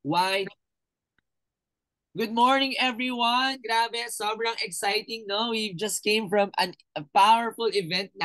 Why? Good morning, everyone. Grabe, sobrang exciting, no? We just came from a powerful event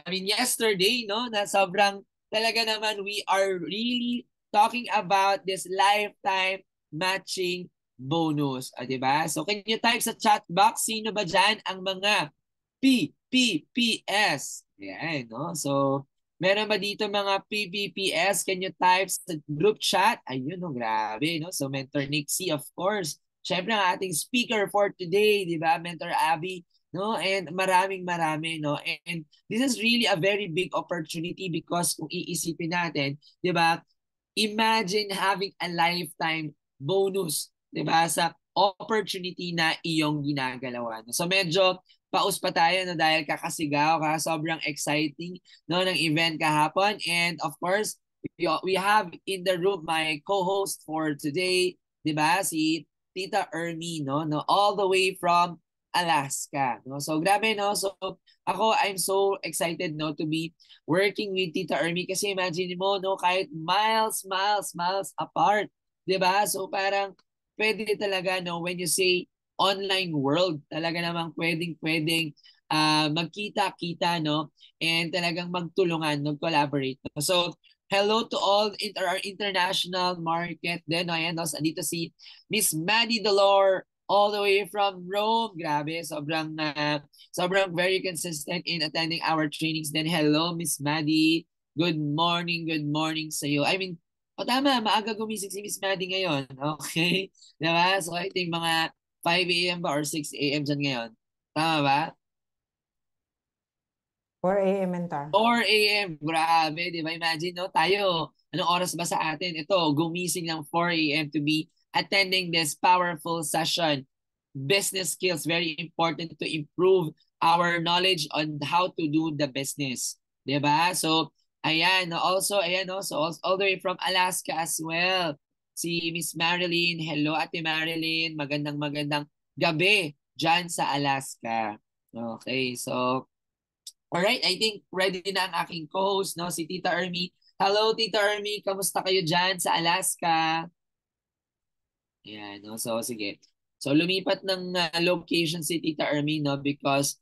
yesterday, no? Na sobrang talaga naman we are really talking about this lifetime matching bonus. Diba? So, can you type sa chat box, sino ba dyan ang mga PPPS? Ayan, no? So, meron ba dito mga PPPS? Can you type sa group chat? Ayun, no, grabe, no? So, Mentor Nixie, of course. Siyempre, ang ating speaker for today, di ba? Mentor Abby, no? And marami, no? And this is really a very big opportunity because kung iisipin natin, di ba? Imagine having a lifetime bonus, di ba? Sa opportunity na iyong ginagalawan. So, medyo paus pa tayo no, dahil kakasigaw ka. Sobrang exciting no, ng event kahapon. And of course, we have in the room my co-host for today, di ba? Si Tita Ermi, no, all the way from Alaska. No? So grabe, no? So ako, I'm so excited no, to be working with Tita Ermi kasi imagine mo, no, kahit miles apart. Di ba? So parang pwede talaga, no, when you say online world. Talaga namang pwedeng magkita-kita, no? And talagang magtulungan, mag-collaborate. No? So, hello to all our international market din. No? Ayan, no? So, dito si Miss Maddie Delor all the way from Rome. Grabe, sobrang very consistent in attending our trainings. Then, hello, Miss Maddie. Good morning sa iyo. Tama, maaga gumising si Miss Maddie ngayon. Okay? Diba? So, I think mga 5 a.m. ba or 6 a.m. dyan ngayon? Tama ba? 4 a.m. Mentor. 4 a.m. Grabe, di ba? Imagine, no? Tayo, anong oras ba sa atin? Ito, gumising ng 4 a.m. to be attending this powerful session. Business skills, very important to improve our knowledge on how to do the business. Di ba? So, ayan. Also, ayan, no? So, all the way from Alaska as well. Si Miss Marilyn. Hello, Ate Marilyn. Magandang gabi dyan sa Alaska. Okay, so alright, I think ready na ang aking co-host, no, si Tita Ermi. Hello, Tita Ermi. Kamusta kayo dyan sa Alaska? Ayan, no? So, sige. So, lumipat ng location si Tita Ermi, no, because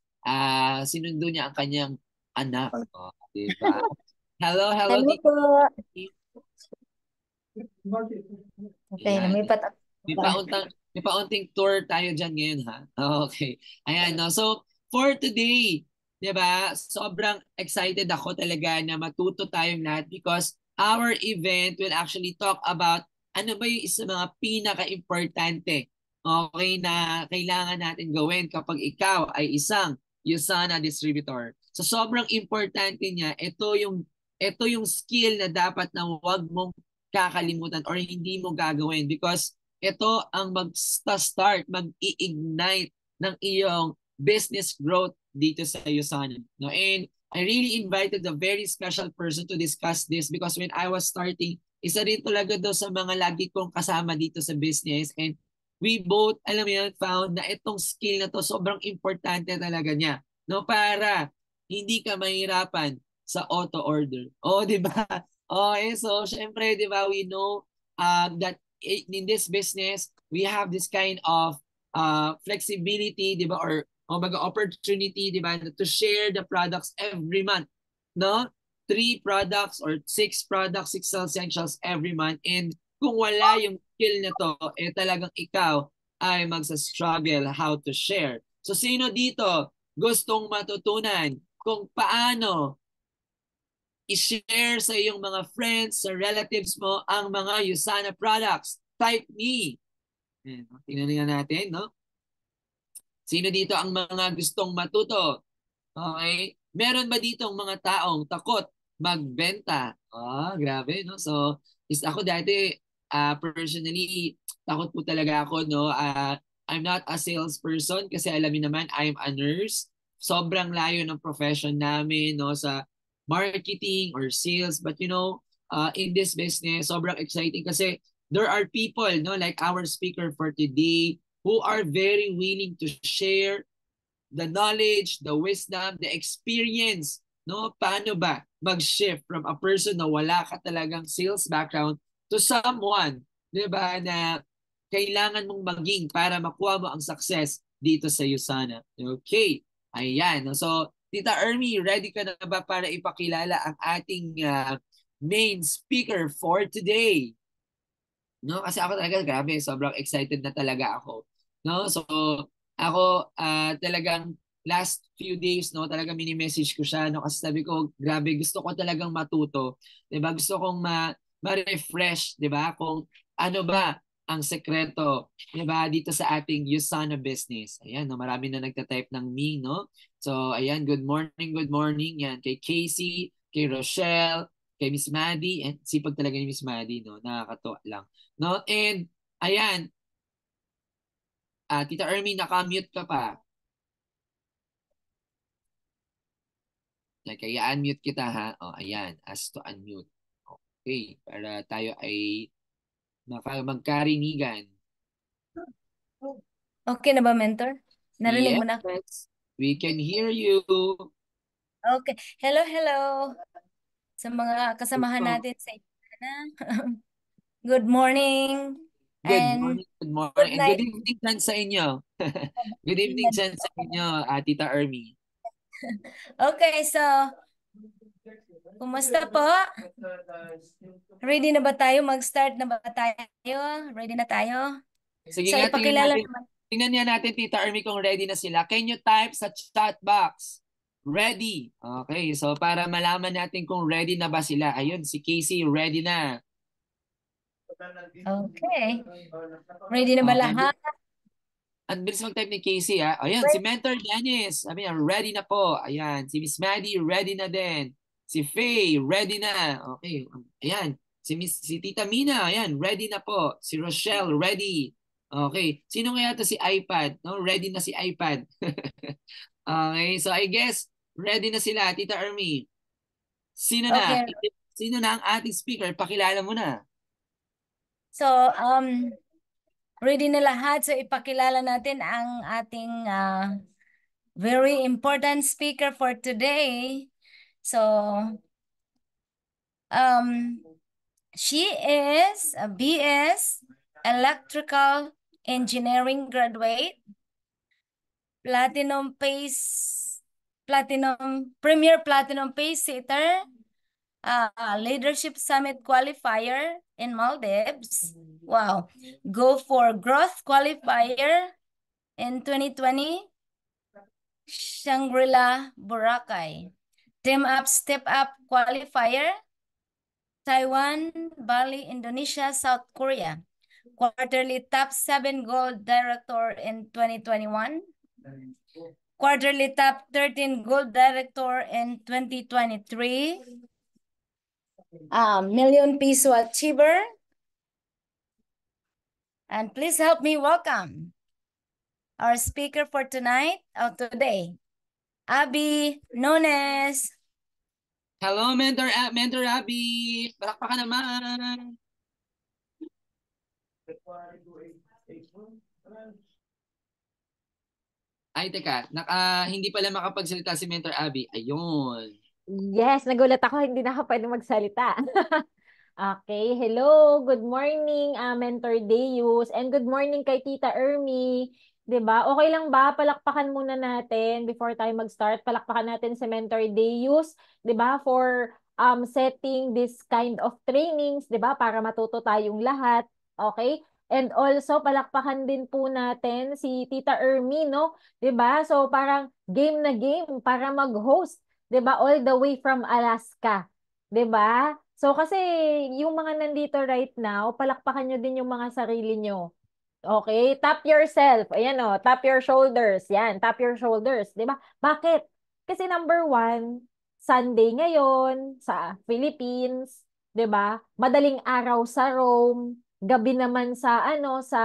sinundo niya ang kanyang anak. Oh, diba? Hello, Hello Tita po. Ermi. Okay, Ayan. lumipat ako. May paunting tour tayo dyan ngayon, ha? Okay. Ayan, no? So, for today, di ba, sobrang excited ako talaga na matuto tayong lahat because our event will actually talk about ano ba yung isa mga pinaka-importante, okay, na kailangan natin gawin kapag ikaw ay isang USANA distributor. So, sobrang importante niya. Ito yung skill na dapat na huwag mong kakalimutan or hindi mo gagawin because ito ang mag-start, mag-i-ignite ng iyong business growth dito sa USANA. No? And I really invited a very special person to discuss this because when I was starting, isa rin talaga daw sa mga lagi kong kasama dito sa business and we both, alam mo yun, found na itong skill na to sobrang importante talaga niya. No? Para hindi ka mahirapan sa auto order. O, di ba? Okay, so syempre, di ba, we know that in this business, we have this kind of flexibility, di ba, or opportunity, di ba, to share the products every month, no? 3 products or 6 products, 6 essentials every month. And kung wala yung skill na to, talagang ikaw ay magsa-struggle how to share. So sino dito gustong matutunan kung paano i-share sa iyong mga friends, sa relatives mo ang mga USANA products? Type me. Tingnan nga natin, no? Sino dito ang mga gustong matuto? Okay? Meron ba dito ang mga taong takot magbenta? Grabe, no? So, ako dati, personally, takot po talaga ako, no? I'm not a salesperson kasi alam niyo naman, I'm a nurse. Sobrang layo ng profession namin, no? Sa marketing or sales. But you know, in this business, sobrang exciting kasi there are people, no? Like our speaker for today, who are very willing to share the knowledge, the wisdom, the experience, no? Paano ba mag-shift from a person na wala ka talagang sales background to someone 'di ba, na kailangan mong maging para makuha mo ang success dito sa USANA. Okay. Ayan. No? So, Tita Ermi, ready ka na ba para ipakilala ang ating main speaker for today? No, kasi ako talaga grabe, sobrang excited na talaga ako. No? So, ako talagang last few days no, talaga mini-message ko siya no kasi sabi ko, grabe, gusto ko talagang matuto. 'Di ba? Gusto kong ma-refresh, 'di ba? Kung ano ba ang sekreto, 'di ba, dito sa ating Usana business. Ayan, no, marami na nagta-type ng me, no? So, ayan, good morning yan kay Casey, kay Rochelle, kay Miss Maddie, and sipag talaga ni Miss Maddie, no? Nakakatuwa lang. No? And, ayan, Tita Ermi, naka-mute ka pa. Kaya unmute kita ha. O, ayan, ask to unmute. Okay, para tayo ay magkarinigan. Okay na ba, mentor? Narinig mo na? Yes, we can hear you. Okay. Hello, hello. Sa mga kasamahan natin sa Ipana. Good morning Good and morning, good morning, good and good night. evening dyan sa inyo. Good evening dyan sa inyo, Tita Ermi. Okay, so, kumusta po? Ready na ba tayo? Mag-start na ba tayo? Ready na tayo? Sige So, nga, ipakilala naman. tingnan niya natin, Tita Ermi, kung ready na sila. Can you type sa chat box? Ready. Okay, so para malaman natin kung ready na ba sila. Ayun, si Casey, ready na. Okay. Ready na ba Okay. lahat? Ang bilis mag-type ni Casey, ha? Ayan, si Mentor Dennis. Sabi niya, ready na po. Ayan, si Miss Maddie, ready na din. Si Faye, ready na. Okay, ayan. Si Tita Mina, ayan, ready na po. Si Rochelle, ready. Okay, sino kaya to si iPad? No, ready na si iPad. Okay, so I guess ready na sila, Tita Ermi. Sino na? Okay. Sino na ang ating speaker? Pakilala mo na. So, ready na lahat. So, ipakilala natin ang ating very important speaker for today. So, um, she is a BS Electrical Engineering graduate, Premier Platinum Pace Sitter, Leadership Summit qualifier in Maldives. Wow. Go for Growth qualifier in 2020, Shangri-La, Boracay. Team Up, Step Up qualifier, Taiwan, Bali, Indonesia, South Korea. Quarterly Top 7 Gold Director in 2021. Quarterly Top 13 Gold Director in 2023. Million Peso Achiever. And please help me welcome our speaker for tonight, or today, Abby Nones. Hello, Mentor Abby. Palakpakan naman. Ay, teka. Hindi pala makapagsalita si Mentor Abby. Ayun. Yes, nagulat ako, hindi na ako pwede magsalita. Okay, hello, good morning, Mentor Deus, and good morning kay Tita Ermi. 'Di ba? Okay lang ba? Palakpakan muna natin before tayo mag-start. Palakpakan natin si Mentor Deus, 'di ba? For setting this kind of trainings, 'di ba? Para matuto tayong lahat. Okay? And also palakpakan din po natin si Tita Ermi, no? 'Di ba? So parang game na game para mag-host, 'di ba? All the way from Alaska. 'Di ba? So kasi yung mga nandito right now, palakpakan nyo din yung mga sarili nyo. Okay? Tap yourself. Ayan o, tap your shoulders. Yan, tap your shoulders. 'Di ba? Bakit? Kasi number one, Sunday ngayon sa Philippines, 'di ba? Madaling araw sa Rome, gabi naman sa sa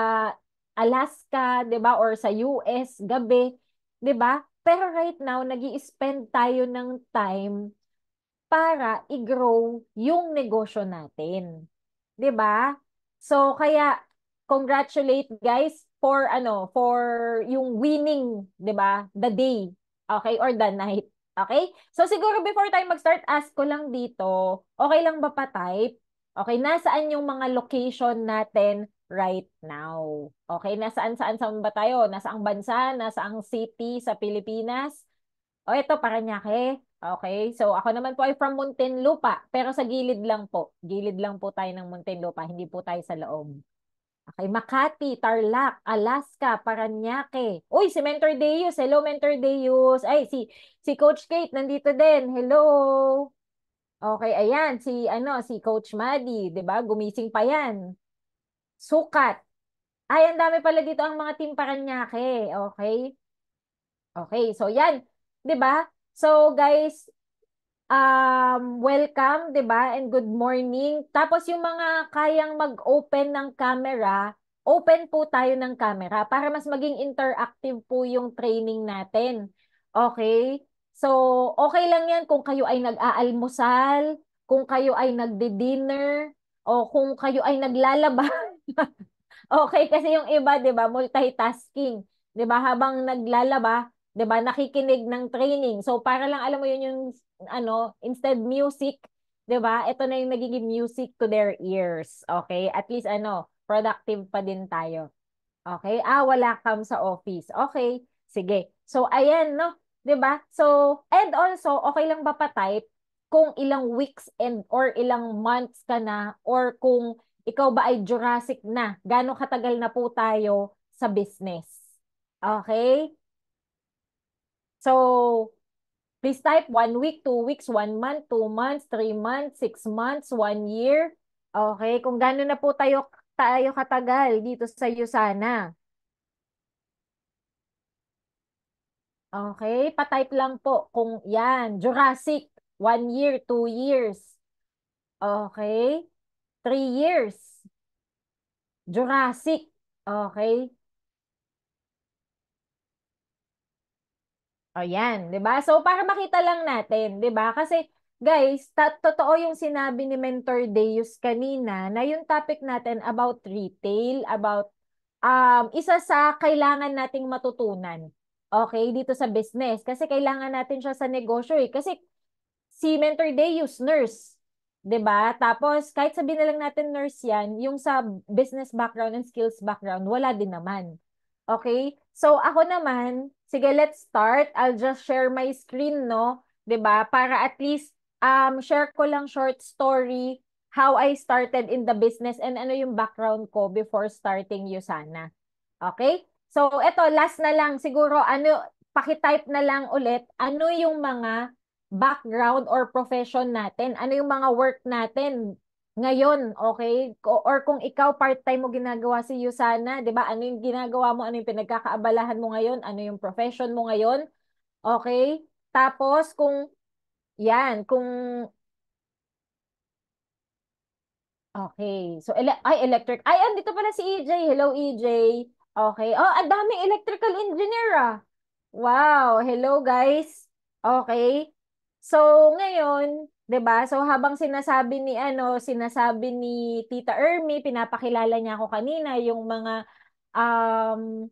Alaska, 'di ba? Or sa US, gabi, 'di ba? Pero right now, nag-i-spend tayo ng time para i-grow yung negosyo natin. 'Di ba? So kaya congratulate guys for for yung winning, 'di ba? The day, okay, or the night. Okay? So siguro before tayo mag-start, ask ko lang dito, okay lang ba pa-type? Okay, nasaan yung mga location natin right now? Okay, saan ba tayo? Nasaang bansa? Nasaang city sa Pilipinas? O ito, Parañaque. Okay, so ako naman po ay from Muntinlupa, pero sa gilid lang po. Gilid lang po tayo ng Muntinlupa, hindi po tayo sa loob. Okay, Makati, Tarlac, Alaska, Parañaque. Uy, si Mentor Deus. Hello, Mentor Deus. Ay, si Coach Kate nandito din. Hello. Okay, ayan si Coach Maddie, 'di ba? Gumising pa 'yan. Sukat. Ay, ang dami pala dito ang mga team Parañaque. Okay? Okay, so 'yan, 'di ba? So guys, welcome, 'di ba? And good morning. Tapos yung mga kayang mag-open ng camera, open po tayo ng camera para mas maging interactive po yung training natin. Okay? So, okay lang 'yan kung kayo ay nag-aalmusal, kung kayo ay nagdi-dinner, o kung kayo ay naglalaba. Okay, kasi yung iba, 'di ba, multitasking. 'Di ba, habang naglalaba, 'di ba, nakikinig ng training. So para lang alam mo yun yung instead music, 'di ba? Ito na yung nagiging music to their ears. Okay? At least productive pa din tayo. Okay? Wala cam sa office. Okay. Sige. So ayan, no? 'Di ba? So and also, okay lang ba pa-type kung ilang weeks and or ilang months ka na or kung ikaw ba ay Jurassic na? Gaano katagal na po tayo sa business? Okay? So, please type 1 week, 2 weeks, 1 month, 2 months, 3 months, 6 months, 1 year. Okay? Kung gaano na po tayo katagal dito sa Usana. Okay? Pa-type lang po kung yan. Jurassic, 1 year, 2 years. Okay? 3 years. Jurassic. Okay? O yan, 'di ba? So para makita lang natin, 'di ba? Kasi guys, totoo yung sinabi ni Mentor Deus kanina na yung topic natin about retail, about isa sa kailangan nating matutunan. Okay, dito sa business kasi kailangan natin siya sa negosyo eh. Kasi si Mentor Deus nurse, 'di ba? Tapos kahit sabihin na lang natin nurse 'yan, yung sa business background and skills background wala din naman. Okay? So ako naman, sige, let's start. I'll just share my screen, no? 'Di ba? Para at least share ko lang short story how I started in the business and ano yung background ko before starting Usana. Okay? So eto last na lang siguro paki-type na lang ulit ano yung mga background or profession natin. Ano yung mga work natin ngayon, okay? Or kung ikaw part-time mo ginagawa si Usana, 'di ba? Ano yung ginagawa mo? Ano yung pinagkakaabalahan mo ngayon? Ano yung profession mo ngayon? Okay? Tapos kung 'yan, kung okay. So electric. Ay, andito pala si EJ. Hello EJ. Okay. Oh, ang daming electrical engineer ah. Wow, hello guys. Okay. So ngayon, 'di ba? So habang sinasabi ni Tita Ermi, pinapakilala niya ako kanina yung mga um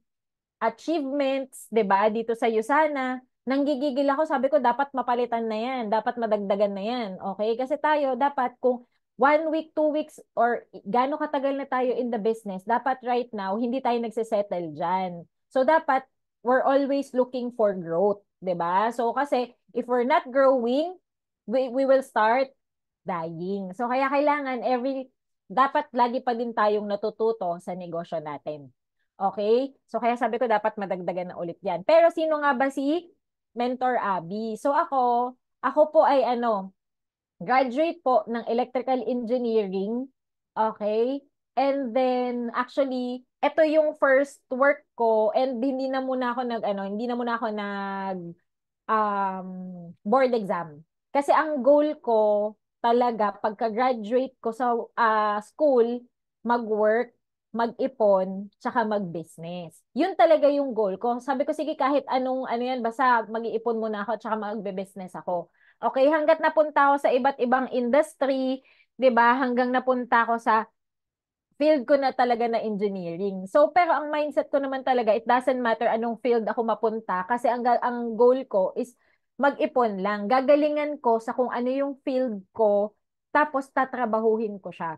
achievements, 'di ba, dito sa Usana. Nanggigigil ako, sabi ko dapat mapalitan na 'yan, dapat madagdagan na 'yan. Okay? Kasi tayo dapat kung 1 week, 2 weeks or gaano katagal na tayo in the business, dapat right now hindi tayo nagse-settle diyan. So dapat we're always looking for growth, 'di ba? So kasi if we're not growing, we will start dying. So kaya kailangan dapat lagi pa din tayong natututo sa negosyo natin. Okay? So kaya sabi ko dapat madagdagan na ulit 'yan. Pero sino nga ba si Mentor Abby? So ako po ay graduate po ng electrical engineering. Okay? And then actually ito yung first work ko and hindi na muna ako nag um, board exam. Kasi ang goal ko talaga pagka-graduate ko sa school, mag-work, mag-ipon, tsaka mag-business. Yun talaga yung goal ko. Sabi ko, sige, kahit ano yan, basta mag-iipon muna ako, tsaka mag-business ako. Okay, hanggat napunta ako sa iba't ibang industry, 'di ba? Hanggang napunta ako sa field ko na talaga na engineering. So, pero ang mindset ko naman talaga, it doesn't matter anong field ako mapunta kasi ang goal ko is mag-ipon lang. Gagalingan ko sa kung ano yung field ko tapos tatrabahuhin ko siya.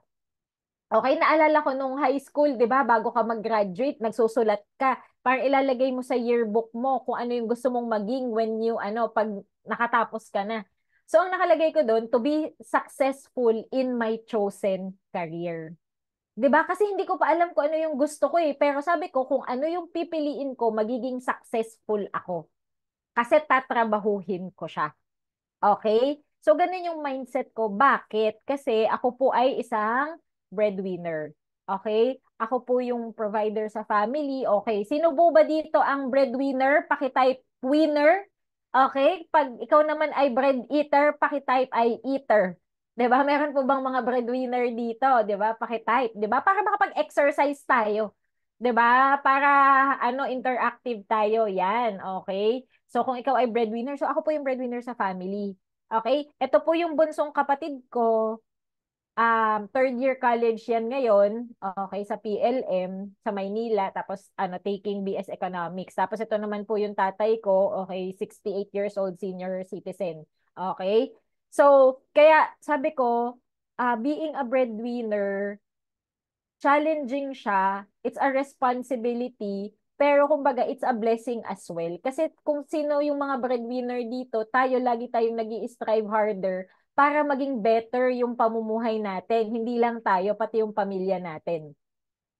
Okay, naalala ko nung high school, 'di ba, bago ka mag-graduate, nagsusulat ka. Para ilalagay mo sa yearbook mo kung ano yung gusto mong maging when you pag nakatapos ka na. So ang nakalagay ko doon, to be successful in my chosen career. 'Di ba? Kasi hindi ko pa alam kung ano yung gusto ko eh. Pero sabi ko, kung ano yung pipiliin ko, magiging successful ako. Kasi tatrabahuhin ko siya. Okay? So, ganun yung mindset ko. Bakit? Kasi ako po ay isang breadwinner. Okay? Ako po yung provider sa family. Okay? Sino po ba dito ang breadwinner? Pakitype winner. Okay? Pag ikaw naman ay bread eater, pakitype ay eater. 'Di ba? Meron po bang mga breadwinner dito? 'Di ba? Pakitype, 'di ba? Para makapag-exercise tayo. 'Di ba? Para interactive tayo. Yan, okay? So kung ikaw ay breadwinner, so ako po yung breadwinner sa family. Okay? Ito po yung bunsong kapatid ko. Third year college yan ngayon, okay, sa PLM, sa Maynila, tapos taking BS Economics. Tapos ito naman po yung tatay ko, okay, 68 years old, senior citizen. Okay? So, kaya sabi ko, being a breadwinner, challenging siya, it's a responsibility, pero kumbaga it's a blessing as well. Kasi kung sino yung mga breadwinner dito, tayo lagi tayong nag-i-strive harder para maging better yung pamumuhay natin. Hindi lang tayo, pati yung pamilya natin.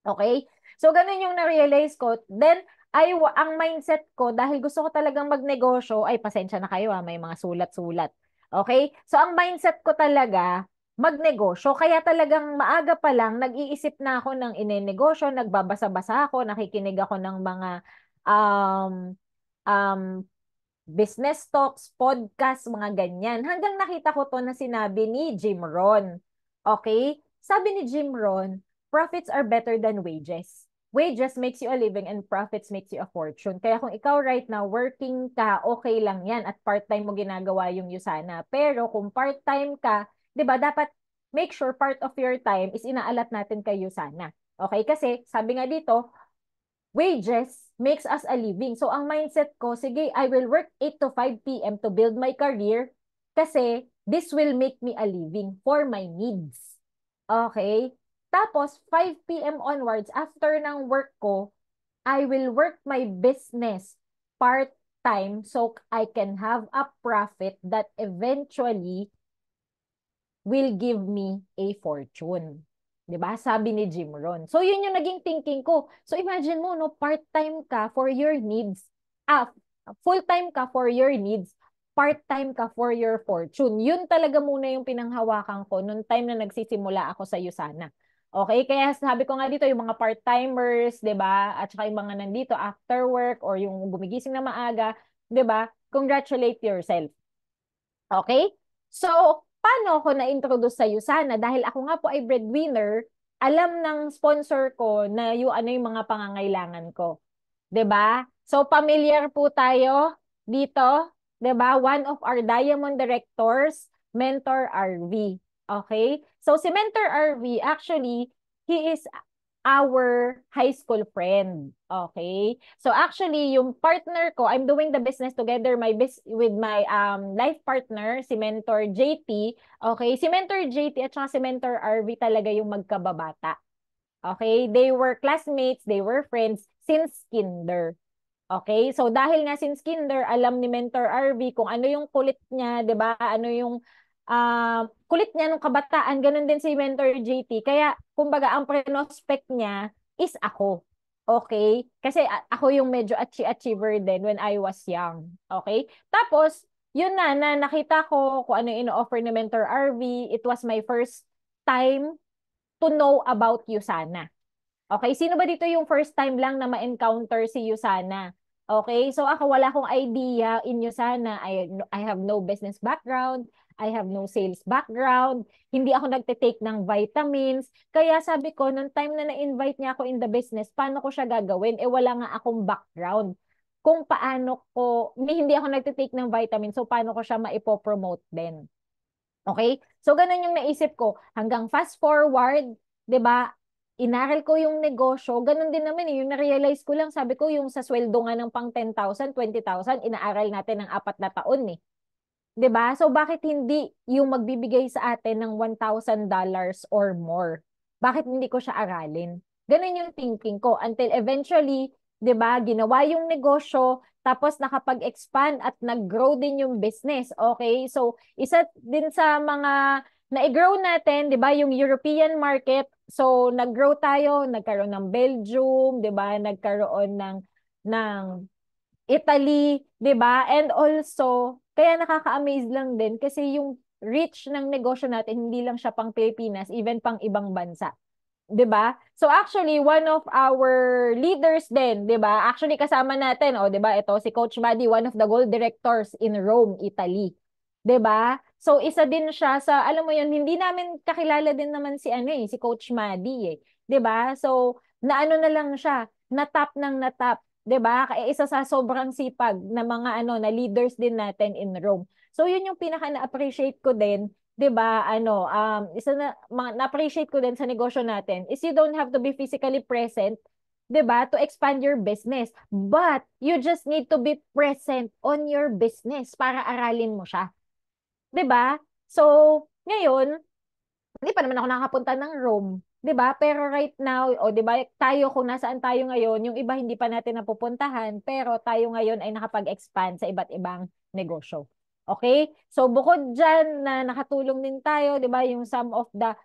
Okay? So, ganun yung na-realize ko. Then, ang mindset ko, dahil gusto ko talagang magnegosyo, ay, pasensya na kayo may mga sulat-sulat. Okay? So, ang mindset ko talaga, magnegosyo. Kaya talagang maaga pa lang, nag-iisip na ako ng inenegosyo, nagbabasa-basa ako, nakikinig ako ng mga um, um, business talks, podcast, mga ganyan. Hanggang nakita ko to na sinabi ni Jim Rohn. Okay? Sabi ni Jim Rohn, profits are better than wages. Wages makes you a living and profits makes you a fortune. Kaya kung ikaw right now, working ka, okay lang yan at part-time mo ginagawa yung Usana. Pero kung part-time ka, di ba, dapat make sure part of your time is inaalat natin kay Usana. Okay? Kasi sabi nga dito, wages makes us a living. So, ang mindset ko, sige, I will work 8 to 5 p.m. to build my career kasi this will make me a living for my needs. Okay? Tapos, 5 p.m. onwards, after ng work ko, I will work my business part-time so I can have a profit that eventually will give me a fortune. 'Di ba? Sabi ni Jim Rohn. So, yun yung naging thinking ko. So, imagine mo, no, part-time ka for your needs. Full-time ka for your needs. Part-time ka for your fortune. Yun talaga muna yung pinanghawakan ko nung time na nagsisimula ako sa Usana. Okay? Kaya sabi ko nga dito, yung mga part-timers, 'di ba? At saka yung mga nandito after work or yung gumigising na maaga, 'di ba? Congratulate yourself. Okay? So, paano ako na-introduce sa Usana? Dahil ako nga po ay breadwinner, alam ng sponsor ko na yung mga pangangailangan ko. 'Di ba? So, familiar po tayo dito. 'Di ba? One of our Diamond Directors, Mentor RV. Okay? So, si Mentor RV, actually, he is our high school friend. Okay? So actually, yung partner ko, I'm doing the business together with my life partner, si Mentor JT. Okay? Si Mentor JT at saka si Mentor RV talaga yung magkababata. Okay? They were classmates, they were friends since kinder. Okay? So dahil nga since kinder, alam ni Mentor RV kung ano yung kulit niya, 'di ba? Ano yung kulit niya nung kabataan, ganun din si Mentor JT. Kaya, kumbaga, ang prospect niya is ako. Okay? Kasi ako yung medyo achiever din when I was young. Okay? Tapos, yun na nakita ko kung ano yung ino-offer ni Mentor RV. It was my first time to know about Usana. Okay? Sino ba dito yung first time lang na ma-encounter si Usana? Okay? So, ako wala akong idea in Usana. I have no business background. I have no sales background, hindi ako nagte-take ng vitamins. Kaya sabi ko, nung time na na-invite niya ako in the business, paano ko siya gagawin? Wala nga akong background. Kung paano ko, hindi ako nagte-take ng vitamins, so paano ko siya maipopromote din. Okay? So, ganun yung naisip ko. Hanggang fast forward, 'di ba? Inaral ko yung negosyo, ganun din naman yung na-realize ko lang, sabi ko, yung sa sweldo nga ng pang 10,000, 20,000, inaaral natin ng 4 na taon . 'Di ba? So bakit hindi yung magbibigay sa atin ng $1,000 or more? Bakit hindi ko siya aralin? Ganun yung thinking ko until eventually, 'di ba, ginawa yung negosyo, tapos nakapag-expand at nag-grow din yung business. Okay? So isa din sa mga na-grow natin, 'di ba, yung European market. So nag-grow tayo, nagkaroon ng Belgium, 'di ba? Nagkaroon ng Italy, 'di ba? And also, kaya nakaka-amaze lang din kasi yung reach ng negosyo natin hindi lang siya pang Pilipinas, even pang ibang bansa. 'Di ba? So actually, one of our leaders din, 'di ba? Actually kasama natin, oh, 'di ba? Ito si Coach Buddy, one of the gold directors in Rome, Italy. 'Di ba? So isa din siya sa, alam mo 'yun, hindi namin kakilala din naman si ano si Coach Buddy 'di ba? So naano na lang siya, natap ng natap, 'di ba? Kaya isa sa sobrang sipag na mga na leaders din natin in Rome. So 'yun yung pinaka na-appreciate ko din, 'di ba? Isa na-appreciate ko din sa negosyo natin is you don't have to be physically present, 'di ba, to expand your business. But you just need to be present on your business para aralin mo siya. 'Di ba? So, ngayon, hindi pa naman ako nakapunta ng Rome, 'di ba? Pero right now, o 'di ba, tayo kung nasaan tayo ngayon, yung iba hindi pa natin napupuntahan, pero tayo ngayon ay nakapag-expand sa iba't ibang negosyo. Okay? So bukod diyan na nakatulong din tayo, 'di ba, yung some of the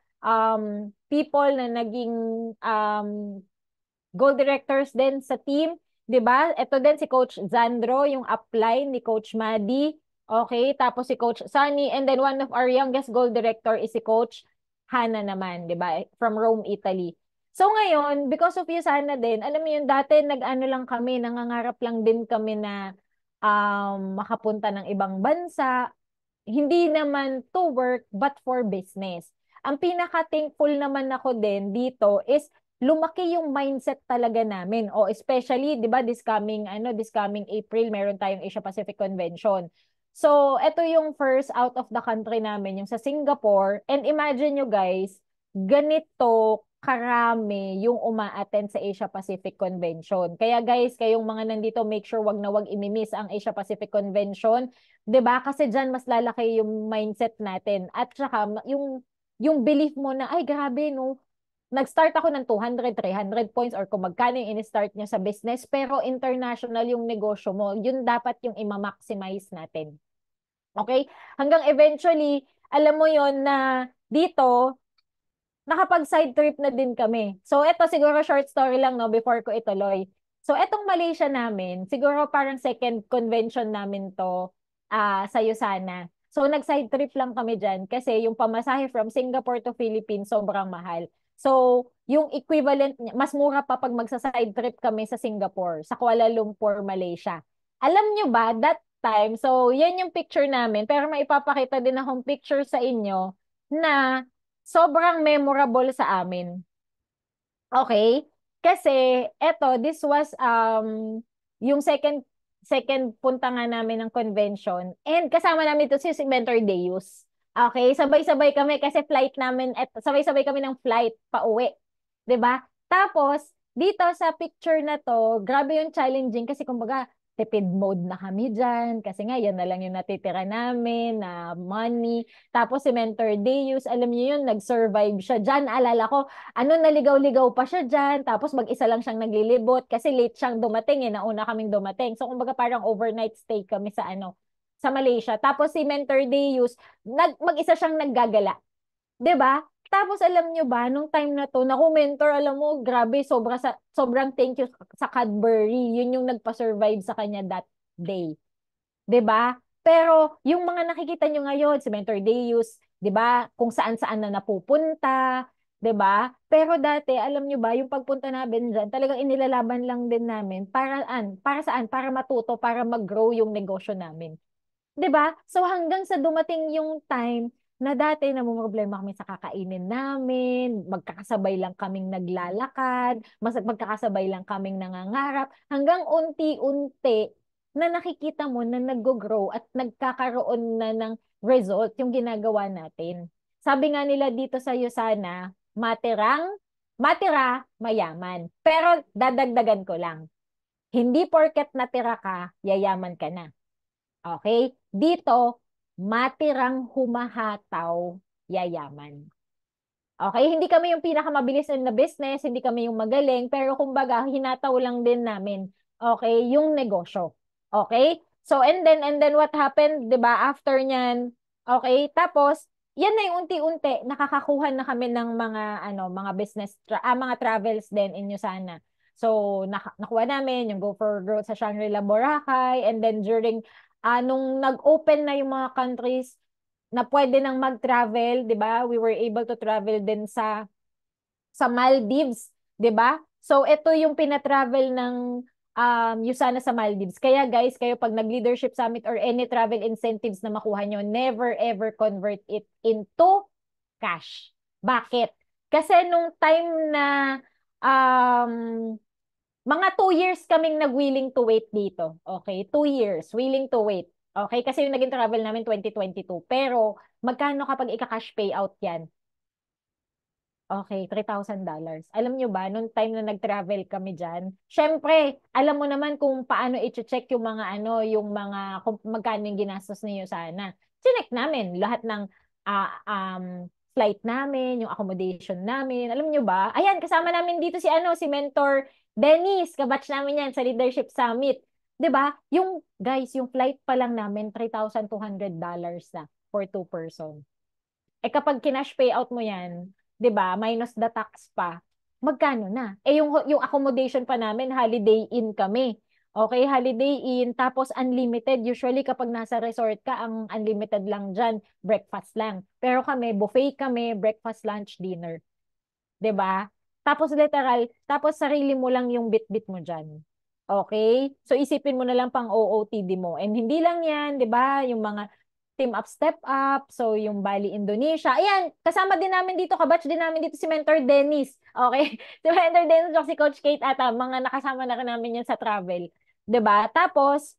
people na naging um goal directors din sa team, 'di ba? Ito din si Coach Zandro, yung upline ni Coach Madi. Okay, tapos si Coach Sunny, and then one of our youngest goal director is si Coach Hana naman, 'di ba? From Rome, Italy. So ngayon, because of you Sana din, alam mo yun, dati nag-ano lang kami, nangangarap lang din kami na makapunta ng ibang bansa, hindi naman to work but for business. Ang pinaka-thankful naman ako din dito is lumaki yung mindset talaga namin. O especially, 'di ba, this coming April meron tayong Asia Pacific Convention. So, ito yung first out of the country namin, yung sa Singapore. And imagine nyo guys, ganito karami yung uma-attend sa Asia Pacific Convention. Kaya guys, kayong mga nandito, make sure wag na wag imimiss ang Asia Pacific Convention. 'Di ba? Kasi diyan mas lalaki yung mindset natin. At saka yung belief mo na ay grabe no. Nag-start ako ng 200, 300 points or kung magkano yung in-start niya sa business, pero international yung negosyo mo. Yun dapat yung i-maximize natin. Okay? Hanggang eventually, alam mo yon na dito nakapag-side trip na din kami. So, ito siguro short story lang no before ko ituloy. So, etong Malaysia namin, siguro parang second convention namin to sa Yusana. So, nag-side trip lang kami dyan kasi yung pamasahe from Singapore to Philippines sobrang mahal. So, yung equivalent, mas mura pa pag magsa-side trip kami sa Singapore, sa Kuala Lumpur, Malaysia. Alam nyo ba, that time, so yan yung picture namin, pero maipapakita din akong picture sa inyo na sobrang memorable sa amin. Okay? Kasi this was yung second punta nga namin ng convention, and kasama namin ito si Mentor Deus. Okay, sabay-sabay kami kasi flight namin at sabay-sabay kami ng flight pauwi. 'Di ba? Tapos dito sa picture na to, grabe yung challenging kasi kumbaga tipid mode na kami dyan. Kasi nga, yan na lang yung natitira namin na money. Tapos si Mentor Deus, alam niyo yun, nag-survive siya dyan. Alala ko, naligaw-ligaw pa siya dyan. Tapos mag-isa lang siyang naglilibot kasi late siyang dumating nauna kaming dumating. So kumbaga parang overnight stay kami sa Malaysia. Tapos si Mentor Deus, mag-isa siyang naggagala. 'Di ba? Tapos alam nyo ba, nung time na to, naku mentor, alam mo, grabe, sobrang thank you sa Cadbury. Yun yung nagpa-survive sa kanya that day. 'Di ba? Pero yung mga nakikita nyo ngayon, si Mentor Deus, 'di ba? Kung saan-saan na napupunta, 'di ba? Pero dati, alam nyo ba, yung pagpunta namin diyan, talagang inilalaban lang din namin para saan? Para matuto, para mag-grow yung negosyo namin. 'Di ba? So hanggang sa dumating yung time na dati namumroblema kami sa kakainin namin, magkakasabay lang kaming naglalakad, magkakasabay lang kaming nangangarap, hanggang unti-unti na nakikita mo na nag-grow at nagkakaroon na ng result yung ginagawa natin. Sabi nga nila dito sa Yusana, matira, mayaman. Pero dadagdagan ko lang, hindi porket natira ka, yayaman ka na. Okay? Dito, matirang humahataw, yayaman. Okay, hindi kami yung pinakamabilis in the business, hindi kami yung magaling, pero kumbaga, hinataw lang din namin, okay, yung negosyo. Okay? So, and then what happened, di ba, after nyan, okay, tapos, yan na yung unti-unti, nakakakuha na kami ng mga business, mga travels din in Yusana. So, nakuha namin yung Go for Growth sa Shangri-La Boracay, and then during, nung nag-open na yung mga countries, na pwede nang mag-travel, 'di ba? We were able to travel din sa Maldives, 'di ba? So ito yung pina-travel ng Yusana sa Maldives. Kaya guys, kayo pag nag-leadership summit or any travel incentives na makuha nyo, never ever convert it into cash. Bakit? Kasi nung time na um, mga 2 years kaming nag-willing to wait dito. Okay? 2 years, willing to wait. Okay? Kasi yung naging travel namin 2022. Pero, magkano kapag ika-cash payout yan? Okay, $3,000. Alam nyo ba, nung time na nag-travel kami dyan, syempre, alam mo naman kung paano i-check yung mga kung magkano yung ginastos niyo sana. Chinek namin lahat ng flight namin, yung accommodation namin. Alam nyo ba? Ayan, kasama namin dito si Mentor Dennis, kabatch namin yan sa Leadership Summit. 'Di ba? Yung flight pa lang namin, $3,200 na for 2 person. Kapag kinash payout mo yan, 'di ba, minus the tax pa, magkano na? Yung accommodation pa namin, Holiday Inn kami. Okay, Holiday Inn, tapos unlimited. Usually kapag nasa resort ka, ang unlimited lang dyan, breakfast lang. Pero kami, buffet kami, breakfast, lunch, dinner. 'Di ba? Tapos sarili mo lang yung bit-bit mo dyan. Okay? So isipin mo na lang pang OOTD mo. And hindi lang yan, 'di ba? Yung mga Team Up, Step Up, so yung Bali, Indonesia. Ayan, kasama din namin dito, kabatch din namin dito si Mentor Dennis. Okay? Si Mentor Dennis at si Coach Kate ata, mga nakasama na rin namin yan sa travel. 'Di ba? Tapos,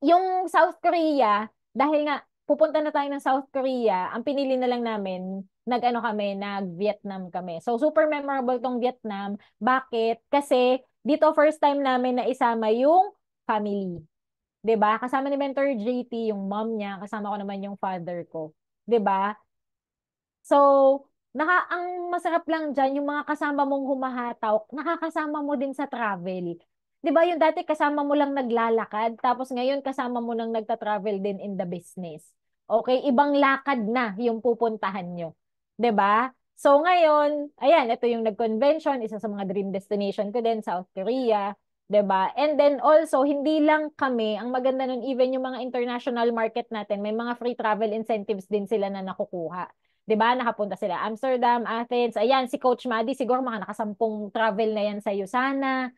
yung South Korea, dahil nga pupunta na tayo ng South Korea, ang pinili na lang namin, nag-Vietnam kami. So, super memorable tong Vietnam. Bakit? Kasi dito first time namin na isama yung family. 'Di ba? Kasama ni Mentor JT, yung mom niya, kasama ko naman yung father ko. 'Di ba? So, ang masarap lang dyan, yung mga kasama mong humahataw, nakakasama mo din sa travel. 'Di ba yung dati kasama mo lang naglalakad, tapos ngayon kasama mo nang nagta-travel din in the business. Okay, ibang lakad na yung pupuntahan nyo. 'Di ba? So ngayon, ayan, ito yung nag-convention, isa sa mga dream destination ko din, South Korea. 'Di ba? And then also, hindi lang kami, ang maganda nun, even yung mga international market natin, may mga free travel incentives din sila na nakukuha. 'Di ba? Nakapunta sila Amsterdam, Athens. Ayan, si Coach Madi, siguro mga nakasampung travel na yan sa Yusana.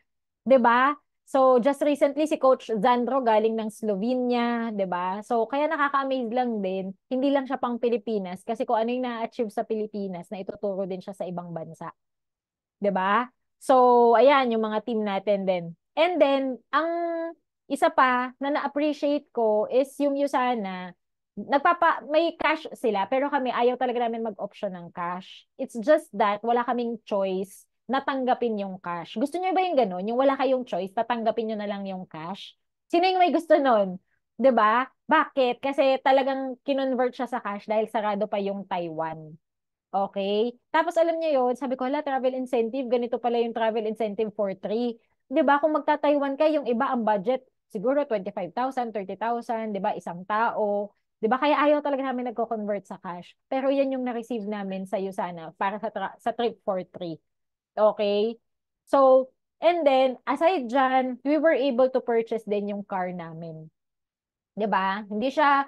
'Di ba? So, just recently, si Coach Zandro galing ng Slovenia, 'di ba? So, kaya nakaka-amaze lang din. Hindi lang siya pang Pilipinas kasi kung ano yung na-achieve sa Pilipinas, na ituturo din siya sa ibang bansa. 'Di ba? So, ayan, yung mga team natin din. And then, ang isa pa na na-appreciate ko is yung Yusana, may cash sila, pero kami ayaw talaga namin mag-option ng cash. It's just that wala kaming choice na tanggapin yung cash. Gusto niyo ba yung ganun? Yung wala kayong choice, tatanggapin niyo na lang yung cash? Sino yung may gusto nun? 'Di ba? Bakit? Kasi talagang kinonvert siya sa cash dahil sarado pa yung Taiwan. Okay? Tapos alam niyo yun, sabi ko, hala, travel incentive, ganito pala yung travel incentive for 3. 'Di ba? Kung magta-Taiwan ka, yung iba ang budget, siguro 25,000, 30,000, 'di ba? Isang tao. 'Di ba? Kaya ayaw talaga namin nagko-convert sa cash. Pero yan yung na-receive namin sa Yusana para sa trip for 3. Okay? So, and then, aside dyan, we were able to purchase din yung car namin. 'Di ba? Hindi siya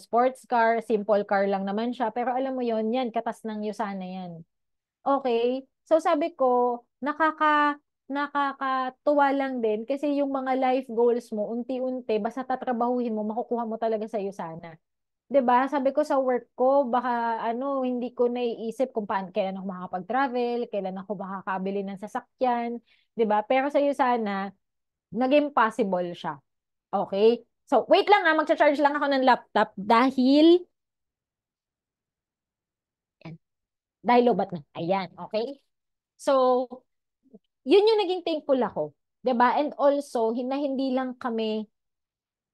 sports car, simple car lang naman siya, pero alam mo 'yon, yan katas ng Yusana yan. Okay? So sabi ko, nakakatuwa lang din kasi yung mga life goals mo unti-unti basta tatrabahuhin mo, makukuha mo talaga sa Yusana. 'Di ba? Sabi ko sa work ko, baka hindi ko naiisip kung kailan ako makakapag-travel, kailan ako makakabili ng sasakyan, 'di ba? Pero sa Yusana, naging possible siya. Okay? So, wait lang magcha-charge lang ako ng laptop yan, dahil lobat na. Ayan, okay? So, yun yung naging thankful ako. 'Di ba? And also, hindi lang kami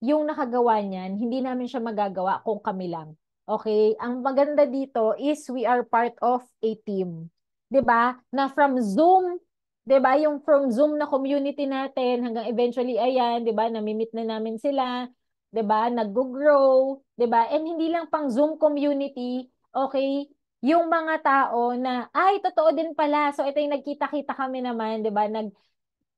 yung nakagawa niyan, hindi namin siya magagawa kung kami lang. Okay? Ang maganda dito is we are part of a team. 'Di ba? Na from Zoom, 'di ba? Yung from Zoom na community natin hanggang eventually ayan, 'di ba? Nami-meet na namin sila, 'di ba? Nag-grow, 'di ba? And hindi lang pang Zoom community, okay? Yung mga tao na ay totoo din pala. So ito yung nagkita-kita kami naman, 'di ba?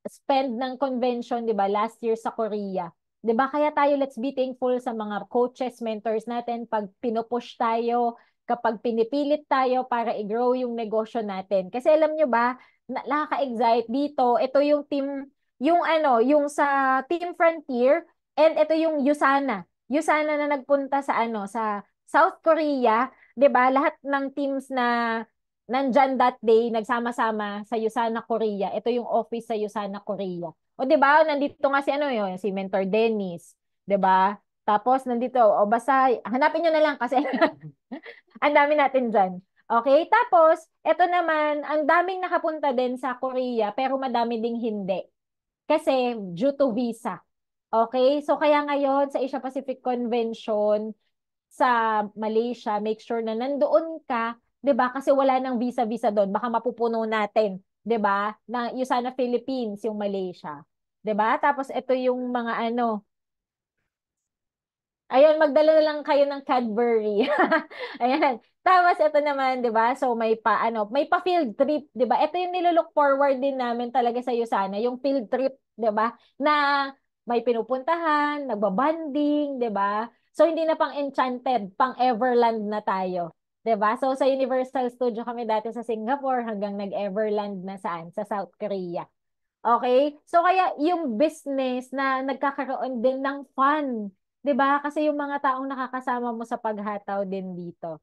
Spend ng convention, 'di ba, last year sa Korea. 'Di ba? Kaya tayo let's be thankful sa mga coaches, mentors natin pag pinupush tayo, kapag pinipilit tayo para i-grow yung negosyo natin. Kasi alam nyo ba, nakaka-excite dito, ito yung team, yung ano, yung sa Team Frontier, and ito yung Yusana. Yusana na nagpunta sa ano, sa South Korea, 'di ba? Lahat ng teams na nandyan that day, nagsama-sama sa Yusana, Korea. Ito yung office sa Yusana, Korea. O, di ba? Nandito nga si ano yun, si Mentor Dennis. Di ba? Tapos, nandito, o basta, hanapin nyo na lang kasi ang dami natin dyan. Okay? Tapos, ito naman, ang daming nakapunta din sa Korea, pero madami ding hindi. Kasi, due to visa. Okay? So, kaya ngayon, sa Asia Pacific Convention, sa Malaysia, make sure na nandoon ka, 'di ba? Kasi wala nang visa-visa doon, baka mapupuno natin, 'di ba? Na yung sana Philippines, yung Malaysia. 'Di ba? Tapos ito yung mga ano, ayun, magdala na lang kayo ng Cadbury. Ayan. Tapos ito naman, 'di ba? So may pa ano, may pa field trip, 'di ba? Ito yung nilook forward din namin talaga sa sana, yung field trip, 'di ba? Na may pinupuntahan, nagbabanding, 'di ba? So hindi na pang Enchanted, pang Everland na tayo. 'Di ba? So sa Universal Studio kami dati sa Singapore hanggang nag-Everland na saan? Sa South Korea. Okay? So kaya yung business na nagkakaroon din ng fun, 'di ba? Kasi yung mga taong nakakasama mo sa paghataw din dito,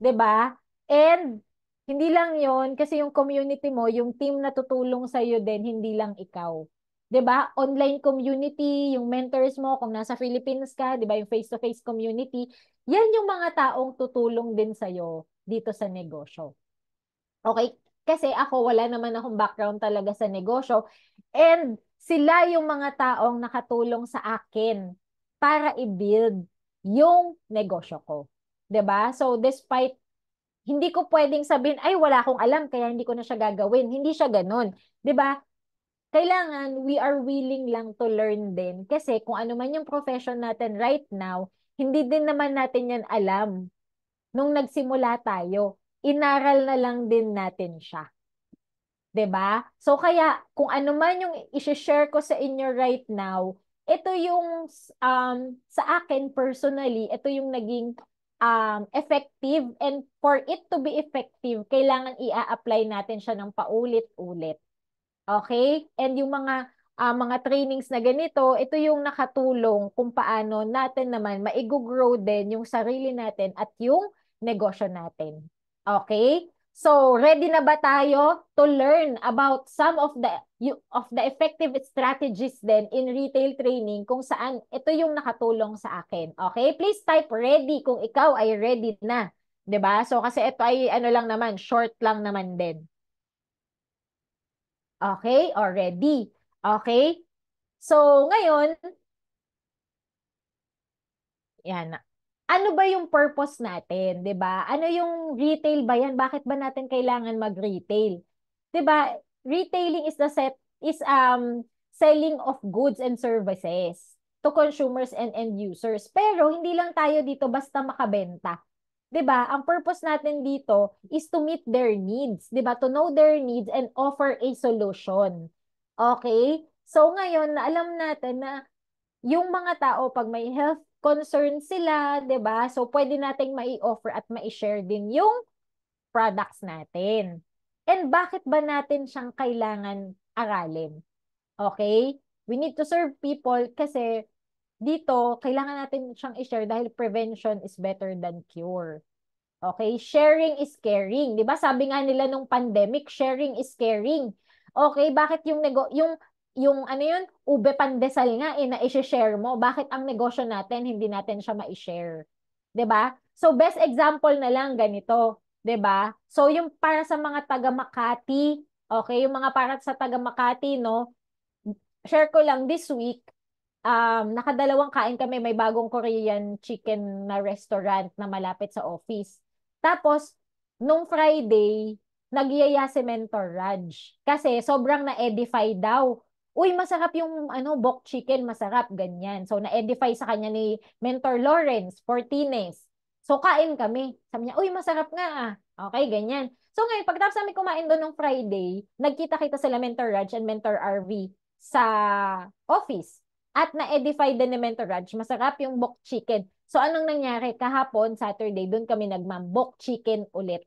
'di ba? And hindi lang 'yon, kasi yung community mo, yung team na tutulong sa iyo din, hindi lang ikaw. 'Di ba? Online community, yung mentors mo kung nasa Philippines ka, 'di ba? Yung face-to-face community, yan yung mga taong tutulong din sa iyo dito sa negosyo. Okay? Kasi ako, wala naman akong background talaga sa negosyo. And sila yung mga taong nakatulong sa akin para i-build yung negosyo ko. 'Di ba? So, despite, hindi ko pwedeng sabihin, ay, wala akong alam, kaya hindi ko na siya gagawin. Hindi siya ganun. 'Di ba? Kailangan, we are willing lang to learn din. Kasi kung ano man yung profession natin right now, hindi din naman natin yan alam nung nagsimula tayo. Inaral na lang din natin siya. 'Di ba? So kaya kung ano man yung i-share ko sa inyo right now, ito yung sa akin personally, ito yung naging effective, and for it to be effective, kailangan i-apply natin siya ng paulit-ulit. Okay? And yung mga trainings na ganito, ito yung nakatulong kung paano natin naman maigo-grow din yung sarili natin at yung negosyo natin. Okay? So, ready na ba tayo to learn about some of the effective strategies then in retail training, kung saan ito yung nakatulong sa akin. Okay? Please type ready kung ikaw ay ready na. 'Di ba? So, kasi ito ay ano lang naman, short lang naman din. Okay? Already. Okay? So, ngayon, yan. Ano ba yung purpose natin, 'di ba? Ano yung retail ba yan? Bakit ba natin kailangan mag-retail? 'Di ba? Retailing is selling of goods and services to consumers and end users. Pero hindi lang tayo dito basta makabenta. 'Di ba? Ang purpose natin dito is to meet their needs, 'di ba? To know their needs and offer a solution. Okay? So ngayon, na alam natin na yung mga tao pag may health concern sila, 'di ba? So pwede nating mai-offer at mai-share din yung products natin. And bakit ba natin siyang kailangan aralin? Okay? We need to serve people kasi dito kailangan natin siyang i-share dahil prevention is better than cure. Okay? Sharing is caring. 'Di ba? Sabi nga nila nung pandemic, sharing is caring. Okay, bakit yung ano yun, ube pandesal nga na i-share mo. Bakit ang negosyo natin hindi natin siya ma-share? 'Di ba? So best example na lang ganito, 'di ba? So yung para sa mga taga Makati, okay, yung mga para sa taga Makati, no? Share ko lang this week, nakadalawang kain kami, may bagong Korean chicken na restaurant na malapit sa office. Tapos, nung Friday, nagyaya si Mentor Raj. Kasi sobrang na-edify daw. Uy, masarap yung bok chicken, masarap, ganyan. So, na-edify sa kanya ni Mentor Lawrence Fortines. So, kain kami. Sabi niya, uy, masarap nga ah. Okay, ganyan. So, ngayon, pagkatapos namin kumain doon nung Friday, nagkita-kita sila Mentor Raj and Mentor RV sa office. At na-edify din ni Mentor Raj, masarap yung bok chicken. So, anong nangyari? Kahapon, Saturday, doon kami nagmambok chicken ulit.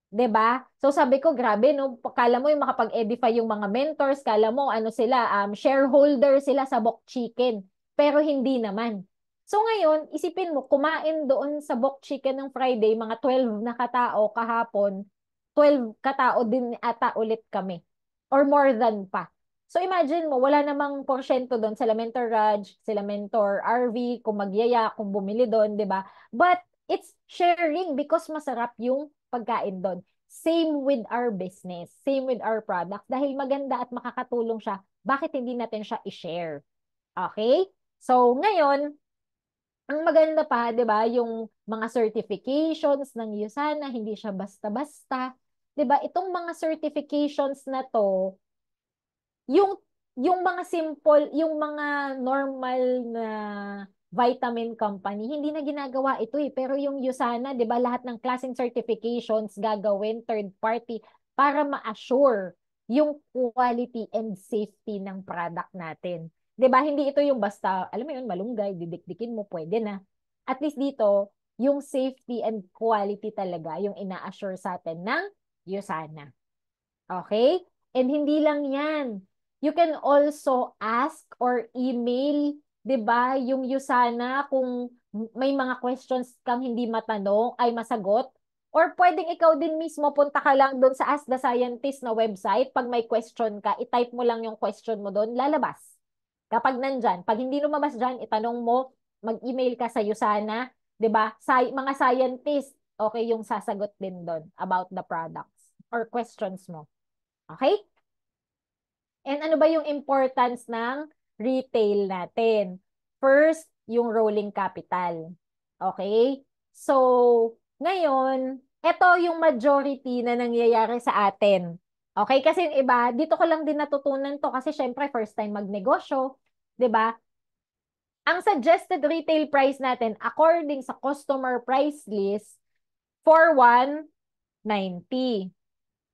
'Di ba? So sabi ko, grabe no, kala mo yung makapag-edify yung mga mentors, kala mo ano sila, shareholder sila sa Bok Chicken. Pero hindi naman. So ngayon, isipin mo, kumain doon sa Bok Chicken ng Friday, mga 12 na katao kahapon, 12 katao din ata ulit kami. Or more than pa. So imagine mo, wala namang porsyento doon sila Mentor Raj, sila Mentor RV, kung magyaya, kung bumili doon, 'di ba? But it's sharing because masarap yung pagkain doon. Same with our business, same with our products. Dahil maganda at makakatulong siya, bakit hindi natin siya i-share? Okay? So, ngayon, ang maganda pa, 'di ba, yung mga certifications ng USANA, hindi siya basta-basta. 'Di ba? Itong mga certifications na 'to, yung mga simple, yung mga normal na vitamin company, hindi na ginagawa ito eh. Pero yung USANA, 'di ba, lahat ng klaseng certifications gagawin third party para ma-assure yung quality and safety ng product natin. 'Di ba? Hindi ito yung basta, alam mo yun, malunggay, didikdikin mo, pwede na. At least dito, yung safety and quality talaga yung ina-assure sa atin ng USANA. Okay? And hindi lang yan. You can also ask or email, 'di ba, yung USANA kung may mga questions kang hindi matanong, ay masagot. Or pwedeng ikaw din mismo, punta ka lang doon sa Ask the Scientist na website. Pag may question ka, itype mo lang yung question mo doon, lalabas. Kapag nandyan, pag hindi lumabas dyan, itanong mo, mag-email ka sa USANA, 'di ba? Mga scientist, okay, yung sasagot din doon about the products or questions mo. Okay? And ano ba yung importance ng retail natin? First, yung rolling capital. Okay? So, ngayon, ito yung majority na nangyayari sa atin. Okay? Kasi yung iba, dito ko lang din natutunan to kasi syempre first time magnegosyo, 'di ba? Ang suggested retail price natin according sa customer price list, 4,190.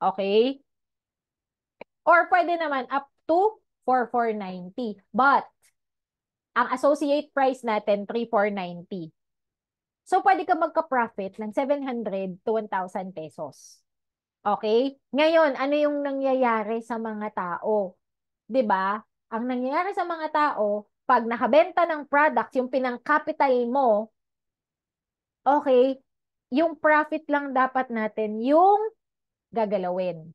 Okay? Or pwede naman up to 4,490. But, ang associate price natin, 3,490. So, pwede ka magka-profit ng 700 to 1,000 pesos. Okay? Ngayon, ano yung nangyayari sa mga tao? 'Di ba? Ang nangyayari sa mga tao, pag nakabenta ng products, yung pinang-capital mo, okay, yung profit lang dapat natin yung gagalawin.